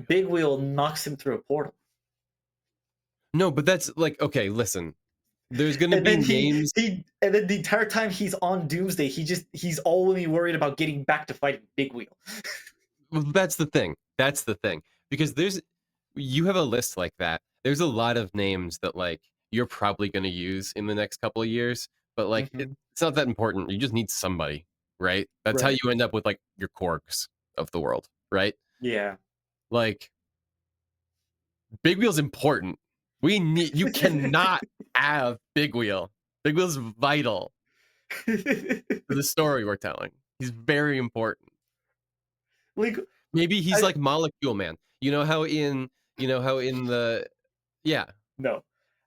Big Wheel knocks him through a portal? No, but that's like okay. Listen, there's gonna And be then names. and then the entire time he's on Doomsday, he's only worried about getting back to fighting Big Wheel. Well, that's the thing. That's the thing. Because you have a list like that. There's a lot of names that like you're probably going to use in the next couple of years, but like it's not that important. You just need somebody, right? That's how Right. you end up with like your Korgs of the world, right? Yeah. Like Big Wheel's important. You cannot have Big Wheel. Big Wheel's vital to the story we're telling. He's very important. Like, Maybe he's I, like Molecule Man. You know how in the yeah, no,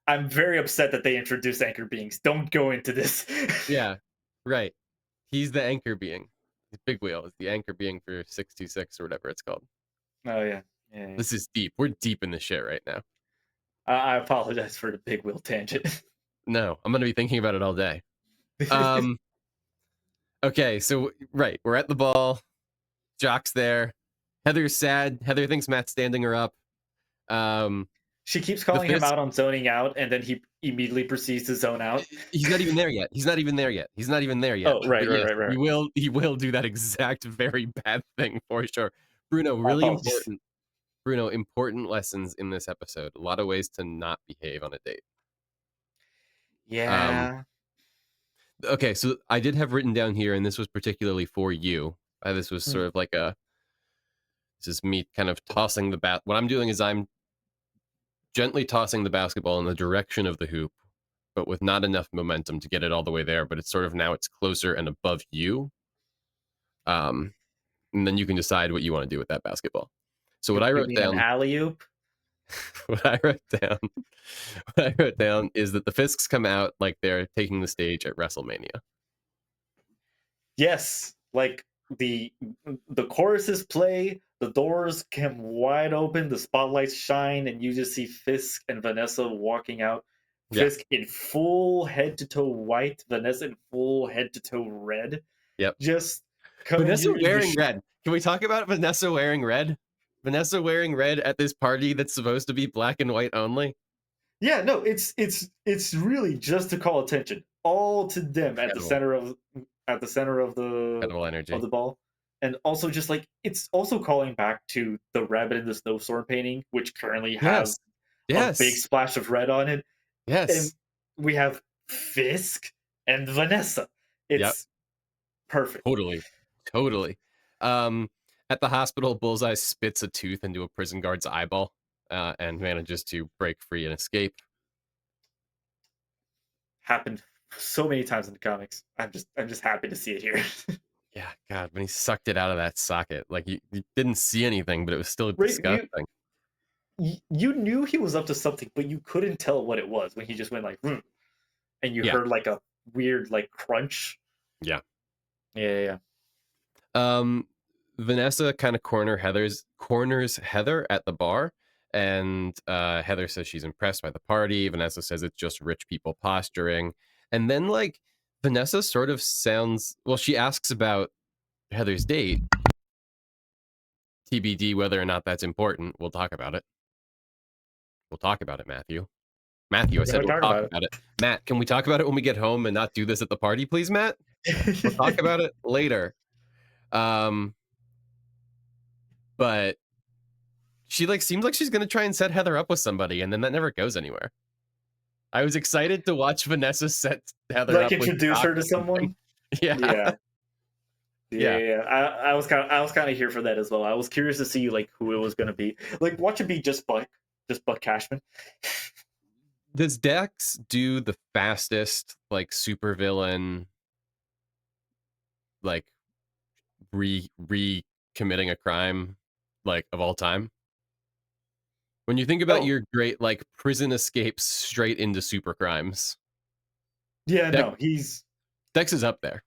I'm very upset that they introduced anchor beings. Don't go into this. yeah, right. He's the anchor being. The big wheel is the anchor being for 626 or whatever it's called. Oh yeah, yeah, yeah. This is deep. We're deep in the shit right now. I apologize for the big wheel tangent. No, I'm gonna be thinking about it all day. Okay, so right, we're at the ball. Jock's there. Heather's sad. Heather thinks Matt's standing her up. Um, She keeps the calling him fist. out on zoning out, and then he immediately proceeds to zone out. He's not even there yet. He's not even there yet. He's not even there yet. Oh, right, But right, yes, right, right. he will. He will do that exact very bad thing for sure. Bruno, My really apologies. important. Bruno, important lessons in this episode. A lot of ways to not behave on a date. Yeah. Okay, so I did have written down here, and this was particularly for you. This was sort of like this is me kind of tossing the bat. What I'm doing is I'm gently tossing the basketball in the direction of the hoop, but with not enough momentum to get it all the way there. But it's sort of now it's closer and above you. And then you can decide what you want to do with that basketball. So what I You wrote mean an down, alley oop? what I wrote down, what I wrote down is that the Fisks come out like they're taking the stage at WrestleMania. Yes. Like the choruses play, the doors come wide open, the spotlights shine, and you just see Fisk and Vanessa walking out. Yeah. Fisk in full head to toe white, Vanessa in full head to toe red. Yep. Just coming Vanessa in the wearing red. Can we talk about Vanessa wearing red? Vanessa wearing red at this party that's supposed to be black and white only. Yeah, no, it's really just to call attention all to them at the Incredible. center of Incredible energy. the ball, and also just like it's also calling back to the rabbit in the snowstorm painting, which currently has a big splash of red on it, and Yes. we have Fisk and Vanessa. It's perfect. Totally. At the hospital, Bullseye spits a tooth into a prison guard's eyeball and manages to break free and escape. Happened so many times in the comics. I'm just happy to see it here. Yeah, God, when he sucked it out of that socket, like you didn't see anything, but it was still Right, disgusting. You knew he was up to something, but you couldn't tell what it was when he just went like, and you heard like a weird like crunch. Yeah. Yeah. Vanessa kind of corners Heather at the bar, and Heather says she's impressed by the party. Vanessa says it's just rich people posturing, and then like Vanessa sort of sounds well. She asks about Heather's date. TBD whether or not that's important. We'll talk about it. We'll talk about it, Matthew. Matthew, I said we'll talk about it. Matt, can we talk about it when we get home and not do this at the party, please, Matt? We'll talk about it later. But she like seems like she's gonna try and set Heather up with somebody, and then that never goes anywhere. I was excited to watch Vanessa set Heather like up. Introduce her to someone. Yeah. I was kind of here for that as well. I was curious to see like who it was gonna be. Like, watch it be just Buck Cashman. Does Dex do the fastest like supervillain like re committing a crime like of all time? When you think about your great like prison escapes straight into super crimes. Yeah, Dex is up there.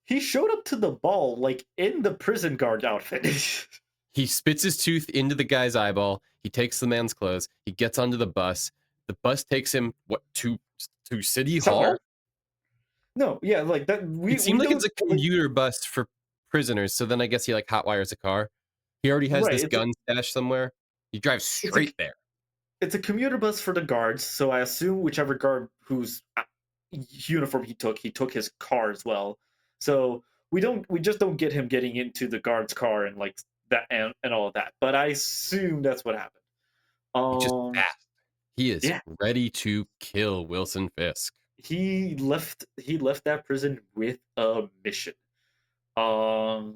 He showed up to the ball like in the prison guard outfit. He spits his tooth into the guy's eyeball. He takes the man's clothes. He gets onto the bus. The bus takes him to City Hall? No, yeah, like that. It seemed like it's a commuter bus for prisoners. So then I guess he like hotwires a car. He already has this gun stashed somewhere. He drives straight there. It's a commuter bus for the guards. So I assume whichever guard whose uniform he took his car as well. So we just don't get him getting into the guard's car and like that and all of that. But I assume that's what happened. He's just fast. He is ready to kill Wilson Fisk. He left that prison with a mission. Back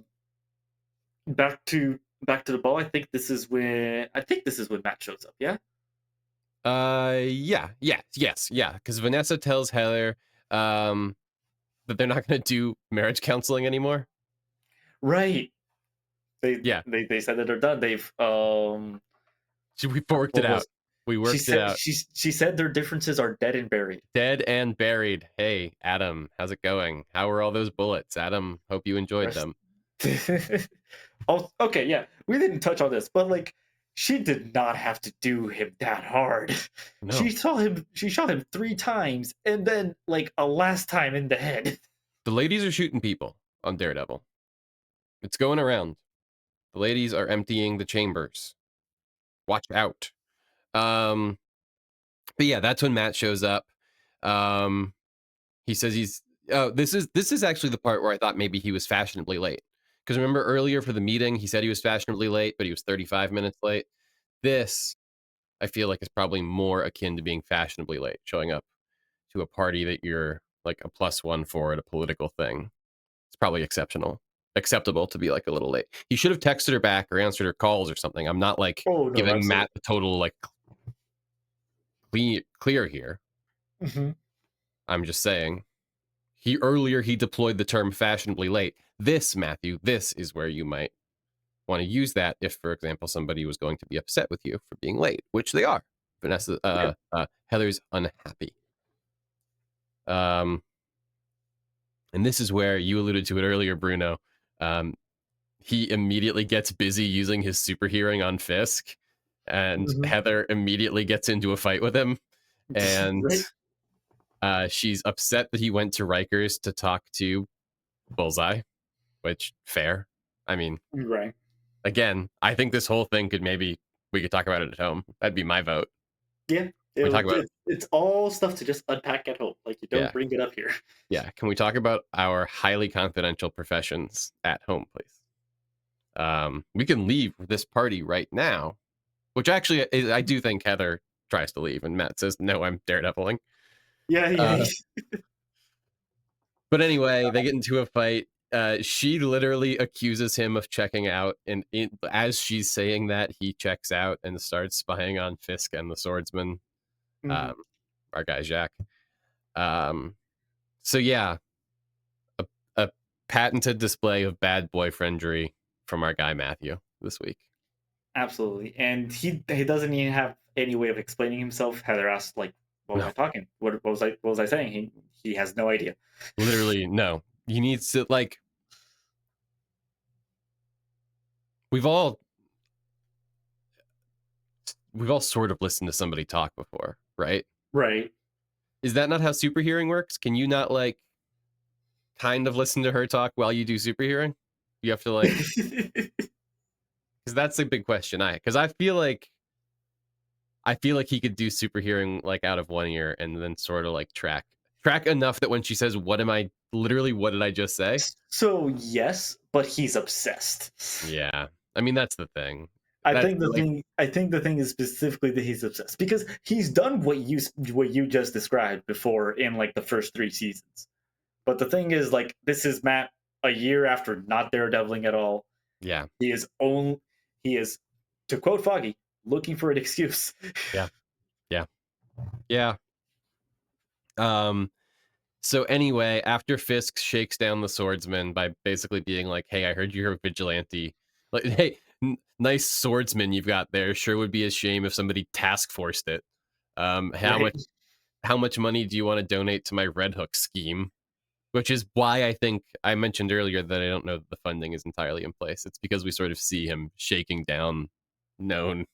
to the ball. I think this is when Matt shows up. Yeah. Yes. Because Vanessa tells Heather that they're not going to do marriage counseling anymore. Right. Yeah. They said that they're done. They've We worked what it out. was We she worked it said out. she said their differences are dead and buried. Dead and buried. Hey, Adam, how's it going? How were all those bullets? Adam, hope you enjoyed them. Oh, okay, yeah. We didn't touch on this, but like she did not have to do him that hard. No. She shot him 3 times and then like a last time in the head. The ladies are shooting people on Daredevil. It's going around. The ladies are emptying the chambers. Watch out. But yeah, that's when Matt shows up. He says this is actually the part where I thought maybe he was fashionably late. Because remember earlier for the meeting, he said he was fashionably late, but he was 35 minutes late. This, I feel like, is probably more akin to being fashionably late, showing up to a party that you're like a +1 for at a political thing. It's probably acceptable to be like a little late. He should have texted her back or answered her calls or something. I'm not like giving absolutely. Matt the total like clear here. Mm-hmm. I'm just saying he deployed the term fashionably late. This, Matthew, this is where you might want to use that if, for example, somebody was going to be upset with you for being late, which they are. Vanessa, Heather's unhappy. And this is where you alluded to it earlier, Bruno. He immediately gets busy using his super hearing on Fisk, and Heather immediately gets into a fight with him. And she's upset that he went to Rikers to talk to Bullseye, which fair. I mean, Right. Again, I think this whole thing we could talk about it at home. That'd be my vote. Yeah. It's all stuff to just unpack at home. Like you don't bring it up here. Yeah. Can we talk about our highly confidential professions at home, please? We can leave this party right now, which actually I do think Heather tries to leave and Matt says, no, I'm daredeviling. Yeah. But anyway, they get into a fight. She literally accuses him of checking out, and as she's saying that, he checks out and starts spying on Fisk and the swordsman, our guy Jack. So yeah, a patented display of bad boyfriendry from our guy Matthew this week. Absolutely, and he doesn't even have any way of explaining himself. Heather asked, like, "What was I talking? What was I saying?" He has no idea. Literally, no. He needs to like. We've all sort of listened to somebody talk before, right? Right. Is that not how super hearing works? Can you not like kind of listen to her talk while you do super hearing? You have to like, because that's a big question. Because I feel like he could do super hearing like out of one ear and then sort of like track enough that when she says, what did I just say? So yes, but he's obsessed. Yeah. I mean, that's the thing. I think the thing is specifically that he's obsessed because he's done what you just described before in like the first 3 seasons. But the thing is, like, this is Matt a year after not daredeviling at all. Yeah. He is, to quote Foggy, looking for an excuse. Yeah. So anyway, after Fisk shakes down the swordsman by basically being like, hey, I heard you're a vigilante. Like, hey, nice swordsman you've got there. Sure would be a shame if somebody task forced it. How much money do you want to donate to my Red Hook scheme? Which is why I think I mentioned earlier that I don't know that the funding is entirely in place. It's because we sort of see him shaking down known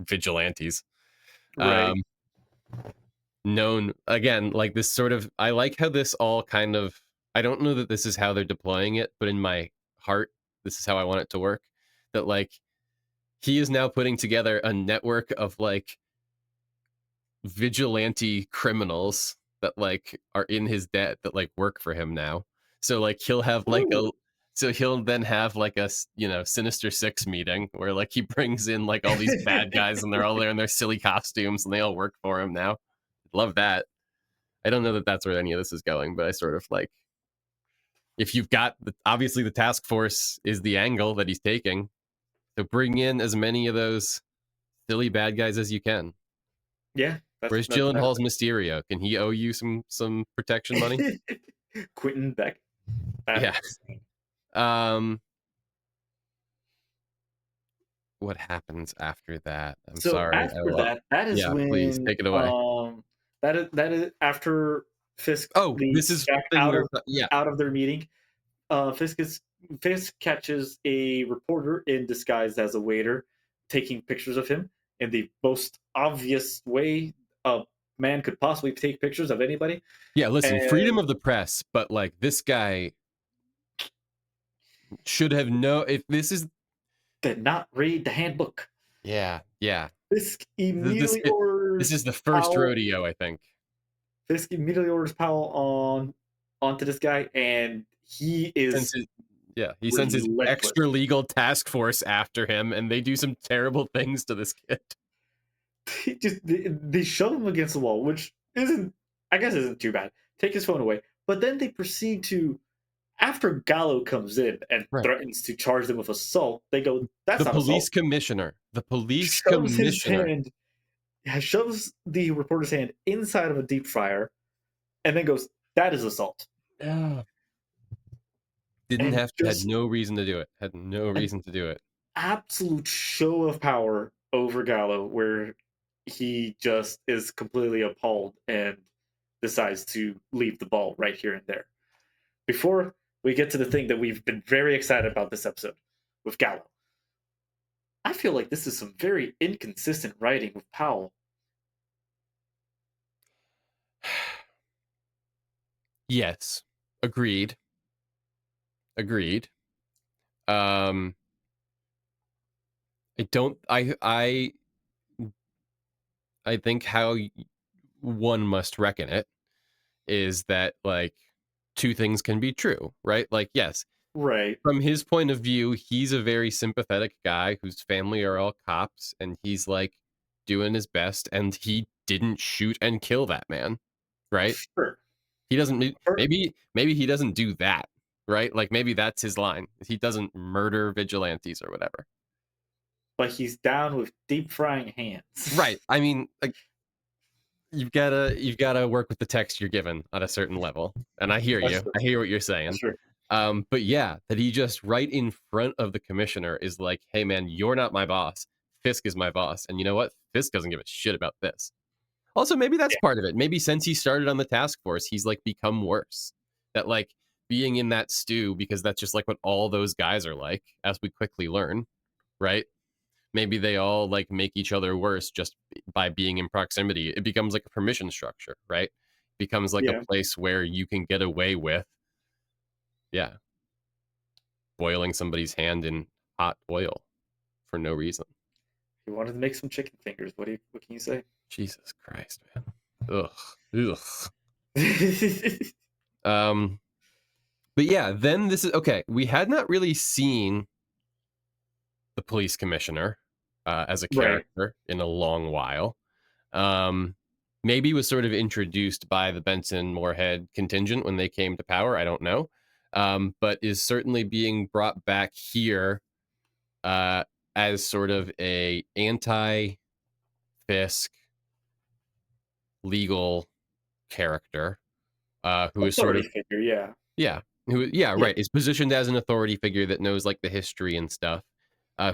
vigilantes. Right. Known, again, like this sort of, I like how this all kind of, I don't know that this is how they're deploying it, but in my heart, this is how I want it to work. That like, he is now putting together a network of like vigilante criminals that like are in his debt that like work for him now. So like he'll have like he'll then have like a Sinister Six meeting where like he brings in like all these bad guys and they're all there in their silly costumes and they all work for him now. Love that. I don't know that that's where any of this is going, but I sort of like, if you've got obviously the task force is the angle that he's taking, so bring in as many of those silly bad guys as you can. Yeah. Where's Gyllenhaal's Mysterio? Can he owe you some protection money? Quentin Beck. Yeah. what happens after that. I'm So sorry. after that, that is Yeah, please when take it away. that is after Fisk Oh, this leaves is back the thing we were. Yeah, out of their meeting. Fisk catches a reporter in disguise as a waiter, taking pictures of him in the most obvious way a man could possibly take pictures of anybody. yeah. Listen, freedom And of the press, but like this guy should have if this is. did not read the handbook. Yeah, yeah. Fisk This immediately this orders is the first Powell. rodeo, I think. Fisk immediately orders Powell onto this guy, and he is He sends his relentless. extra legal task force after him, and they do some terrible things to this kid. They shove him against the wall, which I guess isn't too bad. Take his phone away, but then they proceed to, after Gallo comes in and Right. threatens to charge them with assault, they go, "That's The not police assault." commissioner. The police Shoves his commissioner. hand, shoves the reporter's hand inside of a deep fryer, and then goes, "That is assault." Yeah. And Had no reason to do it. Had no reason to do it. Absolute show of power over Gallo, where he just is completely appalled and decides to leave the ball right here and there. Before we get to the thing that we've been very excited about this episode with Gallo, I feel like this is some very inconsistent writing with Powell. Yes. Agreed. I don't I think how one must reckon it is that like two things can be true, right? Like yes, Right. from his point of view, he's a very sympathetic guy whose family are all cops, and he's like doing his best, and he didn't shoot and kill that man, right? Sure. He doesn't. Maybe he doesn't do that, right? Like maybe that's his line. He doesn't murder vigilantes or whatever. But he's down with deep frying hands. Right. I mean, like you've gotta work with the text you're given at a certain level, and I hear you. I hear what you're saying. Sure. But yeah, that he just right in front of the commissioner is like, hey man, you're not my boss. Fisk is my boss. And you know what? Fisk doesn't give a shit about this. Also, maybe that's part of it. Maybe since he started on the task force, he's like become worse. That like being in that stew, because that's just like what all those guys are like, as we quickly learn, right? Maybe they all like make each other worse just by being in proximity. It becomes like a permission structure, right? It becomes like a place where you can get away with boiling somebody's hand in hot oil for no reason. He wanted to make some chicken fingers. What can you say? Jesus Christ, man. Ugh. But yeah, then this is okay. We had not really seen the police commissioner as a character in a long while. Maybe was sort of introduced by the Benson Moorhead contingent when they came to power. I don't know. But is certainly being brought back here as sort of a anti-Fisk legal character who is sort of figure, right, is positioned as an authority figure that knows like the history and stuff,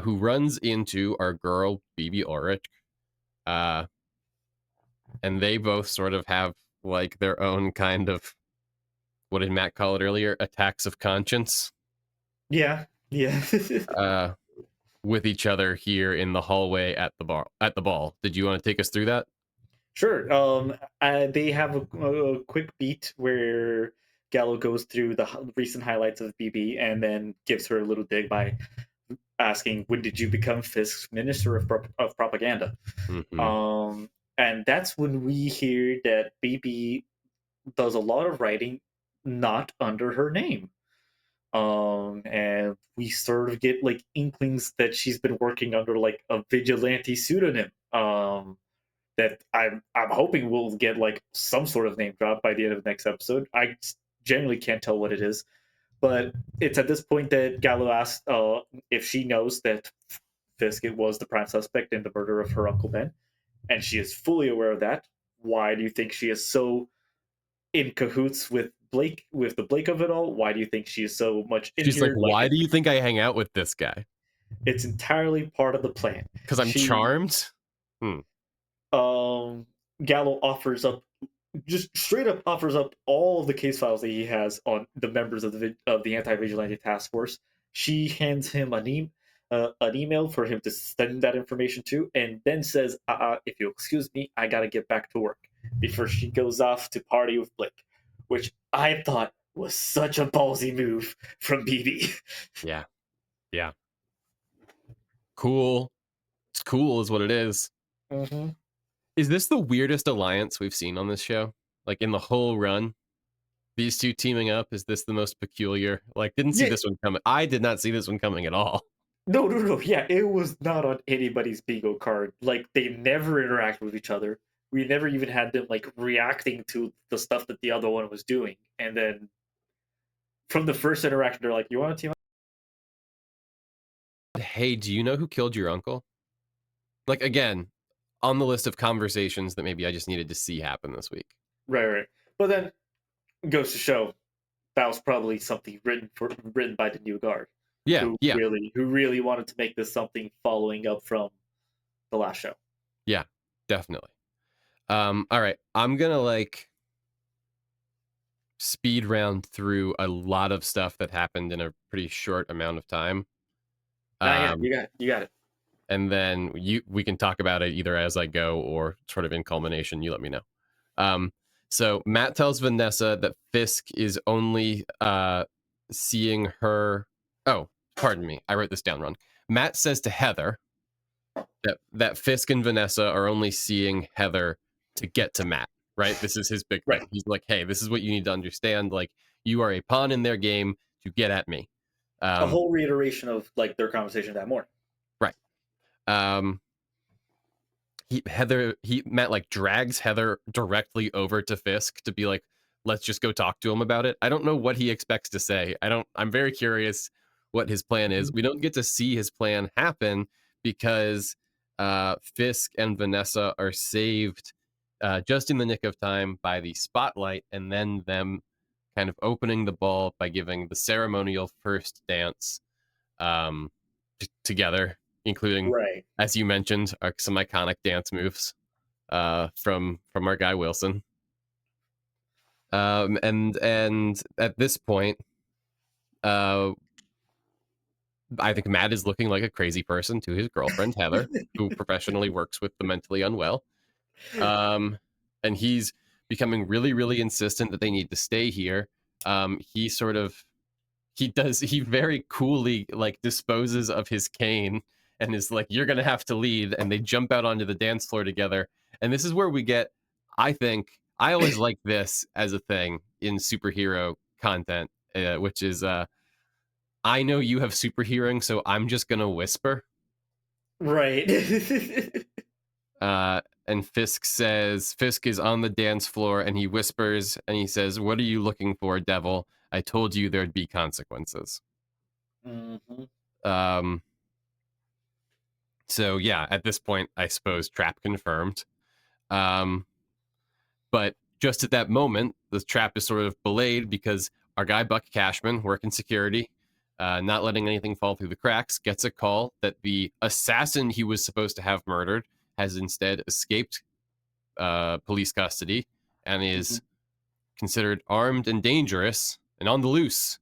who runs into our girl Bibi Orich, and they both sort of have like their own kind of, what did Matt call it earlier, attacks of conscience with each other here in the hallway at the ball. Did you want to take us through that? Sure. They have a quick beat where Gallo goes through the recent highlights of BB and then gives her a little dig by asking, "When did you become Fisk's Minister of Propaganda?" Mm-hmm. And that's when we hear that BB does a lot of writing not under her name. And we sort of get like inklings that she's been working under like a vigilante pseudonym. That I'm hoping we'll get like some sort of name drop by the end of the next episode. I generally can't tell what it is, but it's at this point that Gallo asks if she knows that Fisk was the prime suspect in the murder of her uncle Ben, and she is fully aware of that. Why do you think she is so in cahoots with Blake, with the Blake of it all? Why do you think she is so much She's like, why do you think I hang out with this guy? It's entirely part of the plan. Because I'm charmed. Gallo offers up, just straight up offers up all of the case files that he has on the members of the anti-vigilante task force. She hands him an email for him to send that information to, and then says, if you'll excuse me, I gotta get back to work, before she goes off to party with Blake, which I thought was such a ballsy move from BB. Yeah. Cool. It's cool is what it is. Mm-hmm. Is this the weirdest alliance we've seen on this show? Like in the whole run? These two teaming up, is this the most peculiar? Like, didn't see this one coming. I did not see this one coming at all. No. Yeah, it was not on anybody's bingo card. Like, they never interact with each other. We never even had them, like, reacting to the stuff that the other one was doing. And then from the first interaction, they're like, you want to team up? Hey, do you know who killed your uncle? Like, again, on the list of conversations that maybe I just needed to see happen this week. Right. But then goes to show that was probably something written by the new guard. Yeah. Who really wanted to make this something following up from the last show. Yeah, definitely. All right. I'm gonna like speed round through a lot of stuff that happened in a pretty short amount of time. You got it. And then we can talk about it either as I go or sort of in culmination. You let me know. So Matt tells Vanessa that Fisk is only seeing her. Oh, pardon me. I wrote this down wrong. Matt says to Heather that Fisk and Vanessa are only seeing Heather to get to Matt, right? This is his big thing. Right. He's like, hey, this is what you need to understand. Like, you are a pawn in their game to get at me. A whole reiteration of like their conversation that morning. Right. Matt like drags Heather directly over to Fisk to be like, let's just go talk to him about it. I don't know what he expects to say. I'm very curious what his plan is. We don't get to see his plan happen because Fisk and Vanessa are saved just in the nick of time by the spotlight, and then them kind of opening the ball by giving the ceremonial first dance together, including, as you mentioned, some iconic dance moves from our guy Wilson. And at this point, I think Matt is looking like a crazy person to his girlfriend Heather, who professionally works with the mentally unwell. And he's becoming really, really insistent that they need to stay here. He very coolly like disposes of his cane and is like, you're gonna have to lead, and they jump out onto the dance floor together. And this is where we get, I think, I always like this as a thing in superhero content, which is I know you have super hearing, so I'm just gonna whisper. Right. And Fisk is on the dance floor and he whispers and he says, what are you looking for, devil? I told you there'd be consequences. Mm-hmm. So yeah, at this point, I suppose trap confirmed. But just at that moment, the trap is sort of belayed because our guy Buck Cashman, working security, not letting anything fall through the cracks, gets a call that the assassin he was supposed to have murdered has instead escaped police custody and is considered armed and dangerous and on the loose.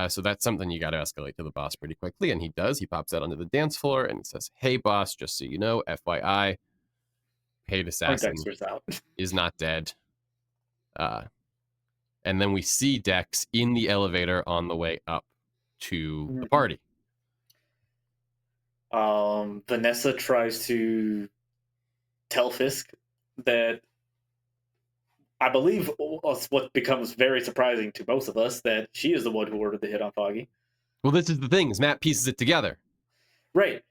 So that's something you got to escalate to the boss pretty quickly, and he does. He pops out onto the dance floor and he says, hey, boss, just so you know, FYI, paid assassin is not dead. And then we see Dex in the elevator on the way up to the party. Vanessa tries to tell Fisk that, I believe what becomes very surprising to both of us, that she is the one who ordered the hit on Foggy. Well, this is the thing, is Matt pieces it together. Right.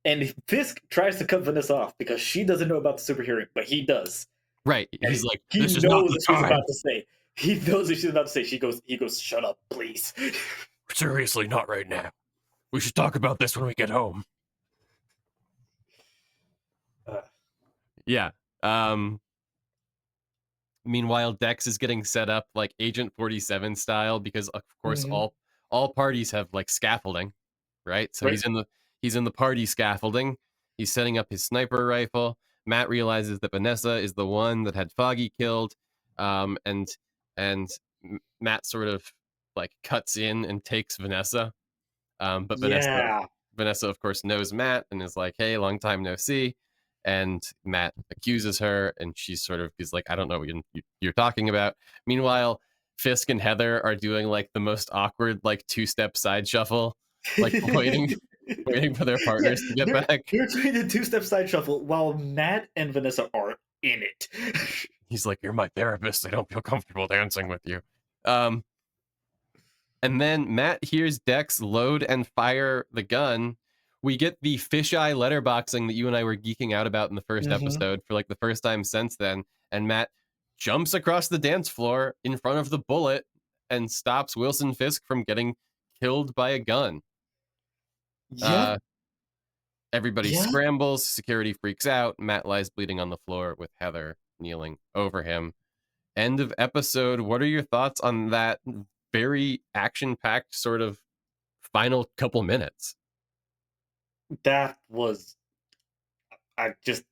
And Fisk tries to cut Vanessa off because she doesn't know about the super hearing, but he does. Right. He's like, he this is knows not what the she's time. about to say. He knows what she's about to say. He goes, shut up, please. Seriously, not right now. We should talk about this when we get home. Yeah. Meanwhile, Dex is getting set up like Agent 47 style because, of course, all parties have like scaffolding. right? So Right. he's in the party scaffolding. He's setting up his sniper rifle. Matt realizes that Vanessa is the one that had Foggy killed, and Matt sort of like cuts in and takes Vanessa. But Yeah. Vanessa, of course, knows Matt and is like, "Hey, long time no see." And Matt accuses her, and she's sort of is like, "I don't know what you're talking about." Meanwhile, Fisk and Heather are doing like the most awkward like two-step side shuffle, like waiting for their Yeah, partners to get back. they're doing the two-step side shuffle while Matt and Vanessa are in it. He's like, "You're my therapist. I don't feel comfortable dancing with you." Um, and then Matt hears Dex load and fire the gun. We get the fisheye letterboxing that you and I were geeking out about in the first Mhm. episode for like the first time since then. And Matt jumps across the dance floor in front of the bullet and stops Wilson Fisk from getting killed by a gun. Yep. Everybody Yeah. scrambles. Security freaks out. Matt lies bleeding on the floor with Heather kneeling over him. End of episode. What are your thoughts on that very action-packed sort of final couple minutes? That was I just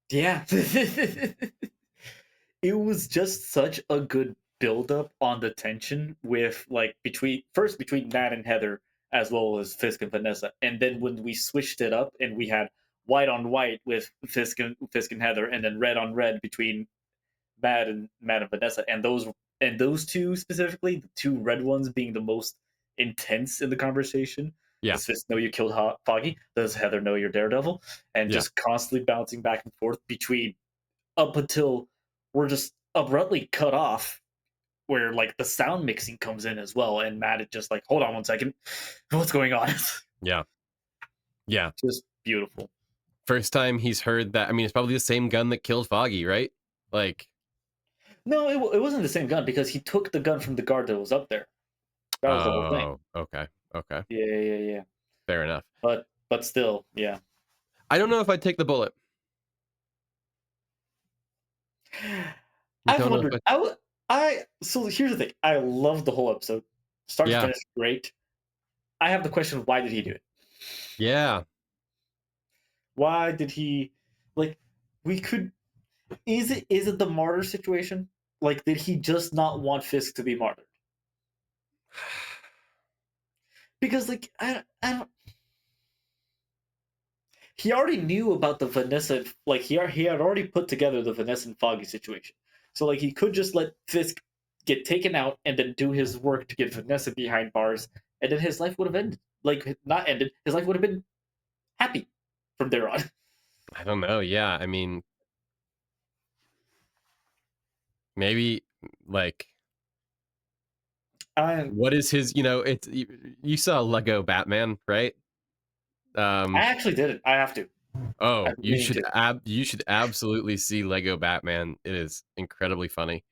yeah. It was just such a good build-up on the tension with like between Matt and Heather as well as Fisk and Vanessa. And then when we switched it up and we had white on white with Fisk and Heather and then red on red between Matt and Vanessa, and those two specifically, the two red ones being the most intense in the conversation. Yeah. Does Fisk know you killed Foggy? Does Heather know you're Daredevil? And Yeah. just constantly bouncing back and forth between up until we're just abruptly cut off, where like the sound mixing comes in as well, and Matt is just like, hold on one second, what's going on? Yeah. Yeah. Just beautiful. First time he's heard that. I mean, it's probably the same gun that killed Foggy, right? Like, No, it wasn't the same gun because he took the gun from the guard that was up there. That was the whole thing. Okay. Okay. Yeah. Fair enough. But still, yeah. I don't know if I'd take the bullet. I've wondered. So here's the thing. I love the whole episode. Start to Yeah. finish, great. I have the question: why did he do it? Yeah. Why did he like? We could. Is it the martyr situation? Like, did he just not want Fisk to be martyred? Because like I don't. He already knew about the Vanessa. Like he had already put together the Vanessa and Foggy situation. So like he could just let Fisk get taken out and then do his work to get Vanessa behind bars, and then his life would have ended. Like not ended. His life would have been happy from there on. I don't know. Yeah. I mean, maybe like, what is his, it's, you saw Lego Batman, right? I actually did it. I have to. Oh, you mean should to. you should absolutely see Lego Batman. It is incredibly funny.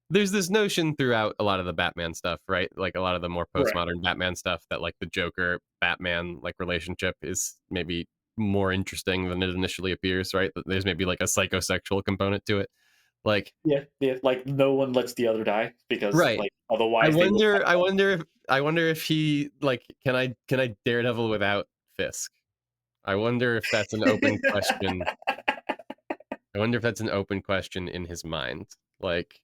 There's this notion throughout a lot of the Batman stuff, right? Like a lot of the more Right. postmodern Batman stuff that like the Joker Batman like relationship is maybe more interesting than it initially appears, right? That there's maybe like a psychosexual component to it. Like Yeah. Like no one lets the other die because right. like otherwise they would I wonder if he like can I Daredevil without Fisk? I wonder if that's an open question. I wonder if that's an open question in his mind. Like,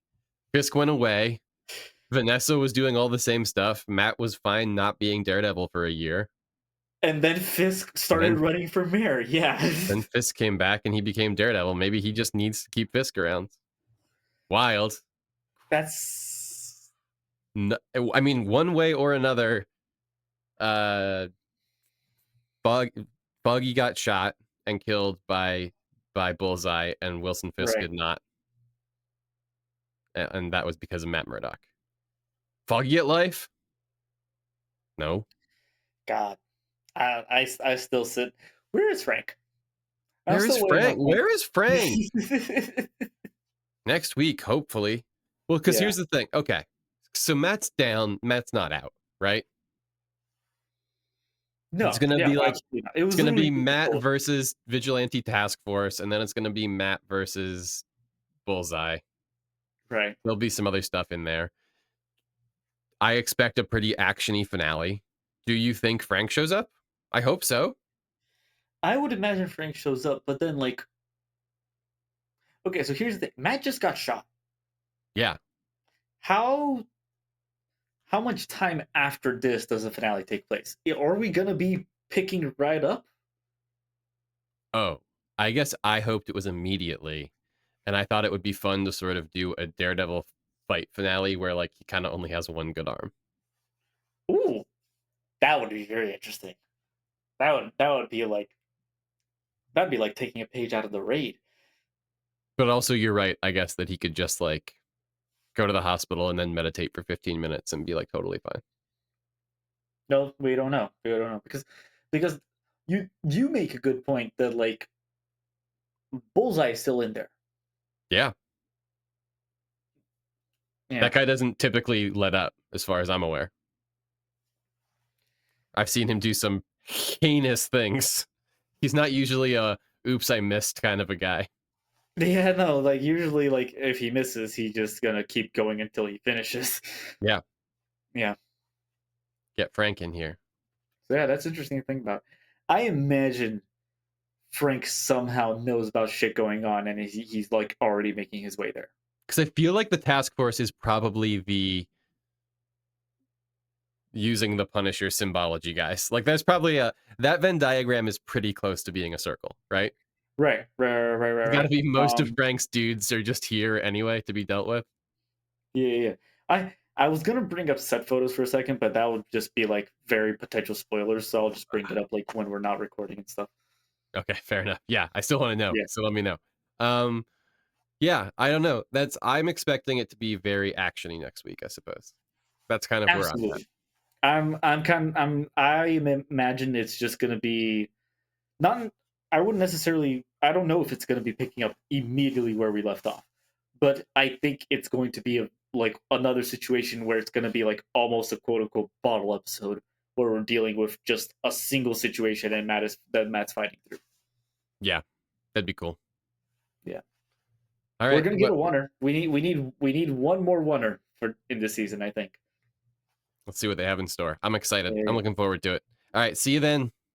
Fisk went away. Vanessa was doing all the same stuff. Matt was fine not being Daredevil for a year. And then Fisk started running for mayor. Yeah. Then Fisk came back and he became Daredevil. Maybe he just needs to keep Fisk around. Wild. That's. No, I mean, one way or another, Buggy got shot and killed by Bullseye, and Wilson Fisk Right. did not. And that was because of Matt Murdock. Foggy at life? No. God. I still sit. Where is Frank? Where is Frank? Where is Frank? Frank? Next week, hopefully. Well, because Yeah. here's the thing. Okay. So Matt's down. Matt's not out, right? No, It's gonna be like absolutely not. It was it's gonna be literally Matt bullshit. versus Vigilante Task Force, and then it's gonna be Matt versus Bullseye. Right. There'll be some other stuff in there. I expect a pretty actiony finale. Do you think Frank shows up? I hope so. I would imagine Frank shows up, but then like, okay, so here's the thing: Matt just got shot. Yeah. How much time after this does the finale take place? Are we gonna be picking right up? Oh, I guess I hoped it was immediately, and I thought it would be fun to sort of do a Daredevil fight finale where like he kind of only has one good arm. Ooh, that would be very interesting. That'd be like taking a page out of the Raid. But also, you're right. I guess that he could just like go to the hospital and then meditate for 15 minutes and be like totally fine. No, we don't know. We don't know because you make a good point that like Bullseye is still in there. Yeah. Yeah. That guy doesn't typically let up, as far as I'm aware. I've seen him do some heinous things. He's not usually a oops, I missed kind of a guy. Yeah, no, like usually like if he misses, he's just gonna keep going until he finishes. Yeah. Yeah. Get Frank in here. So yeah, that's interesting to think about. I imagine Frank somehow knows about shit going on and he's like already making his way there. Because I feel like the task force is probably the using the Punisher symbology guys. Like there's probably that Venn diagram is pretty close to being a circle, right? Right. It's gotta be most of Frank's dudes are just here anyway to be dealt with. Yeah. I was gonna bring up set photos for a second, but that would just be like very potential spoilers, so I'll just bring it up like when we're not recording and stuff. Okay, fair enough. Yeah, I still want to know. Yeah. So let me know. Yeah, I don't know. I'm expecting it to be very actiony next week, I suppose. That's kind of where I'm at. I imagine it's just gonna be not. I wouldn't necessarily. I don't know if it's gonna be picking up immediately where we left off, but I think it's going to be like another situation where it's gonna be like almost a quote unquote bottle episode where we're dealing with just a single situation and Matt's fighting through. Yeah, that'd be cool. Yeah. All right, We're gonna get a oneer. We need one more oneer for in this season, I think. Let's see what they have in store. I'm excited. Yeah. I'm looking forward to it. All right, see you then.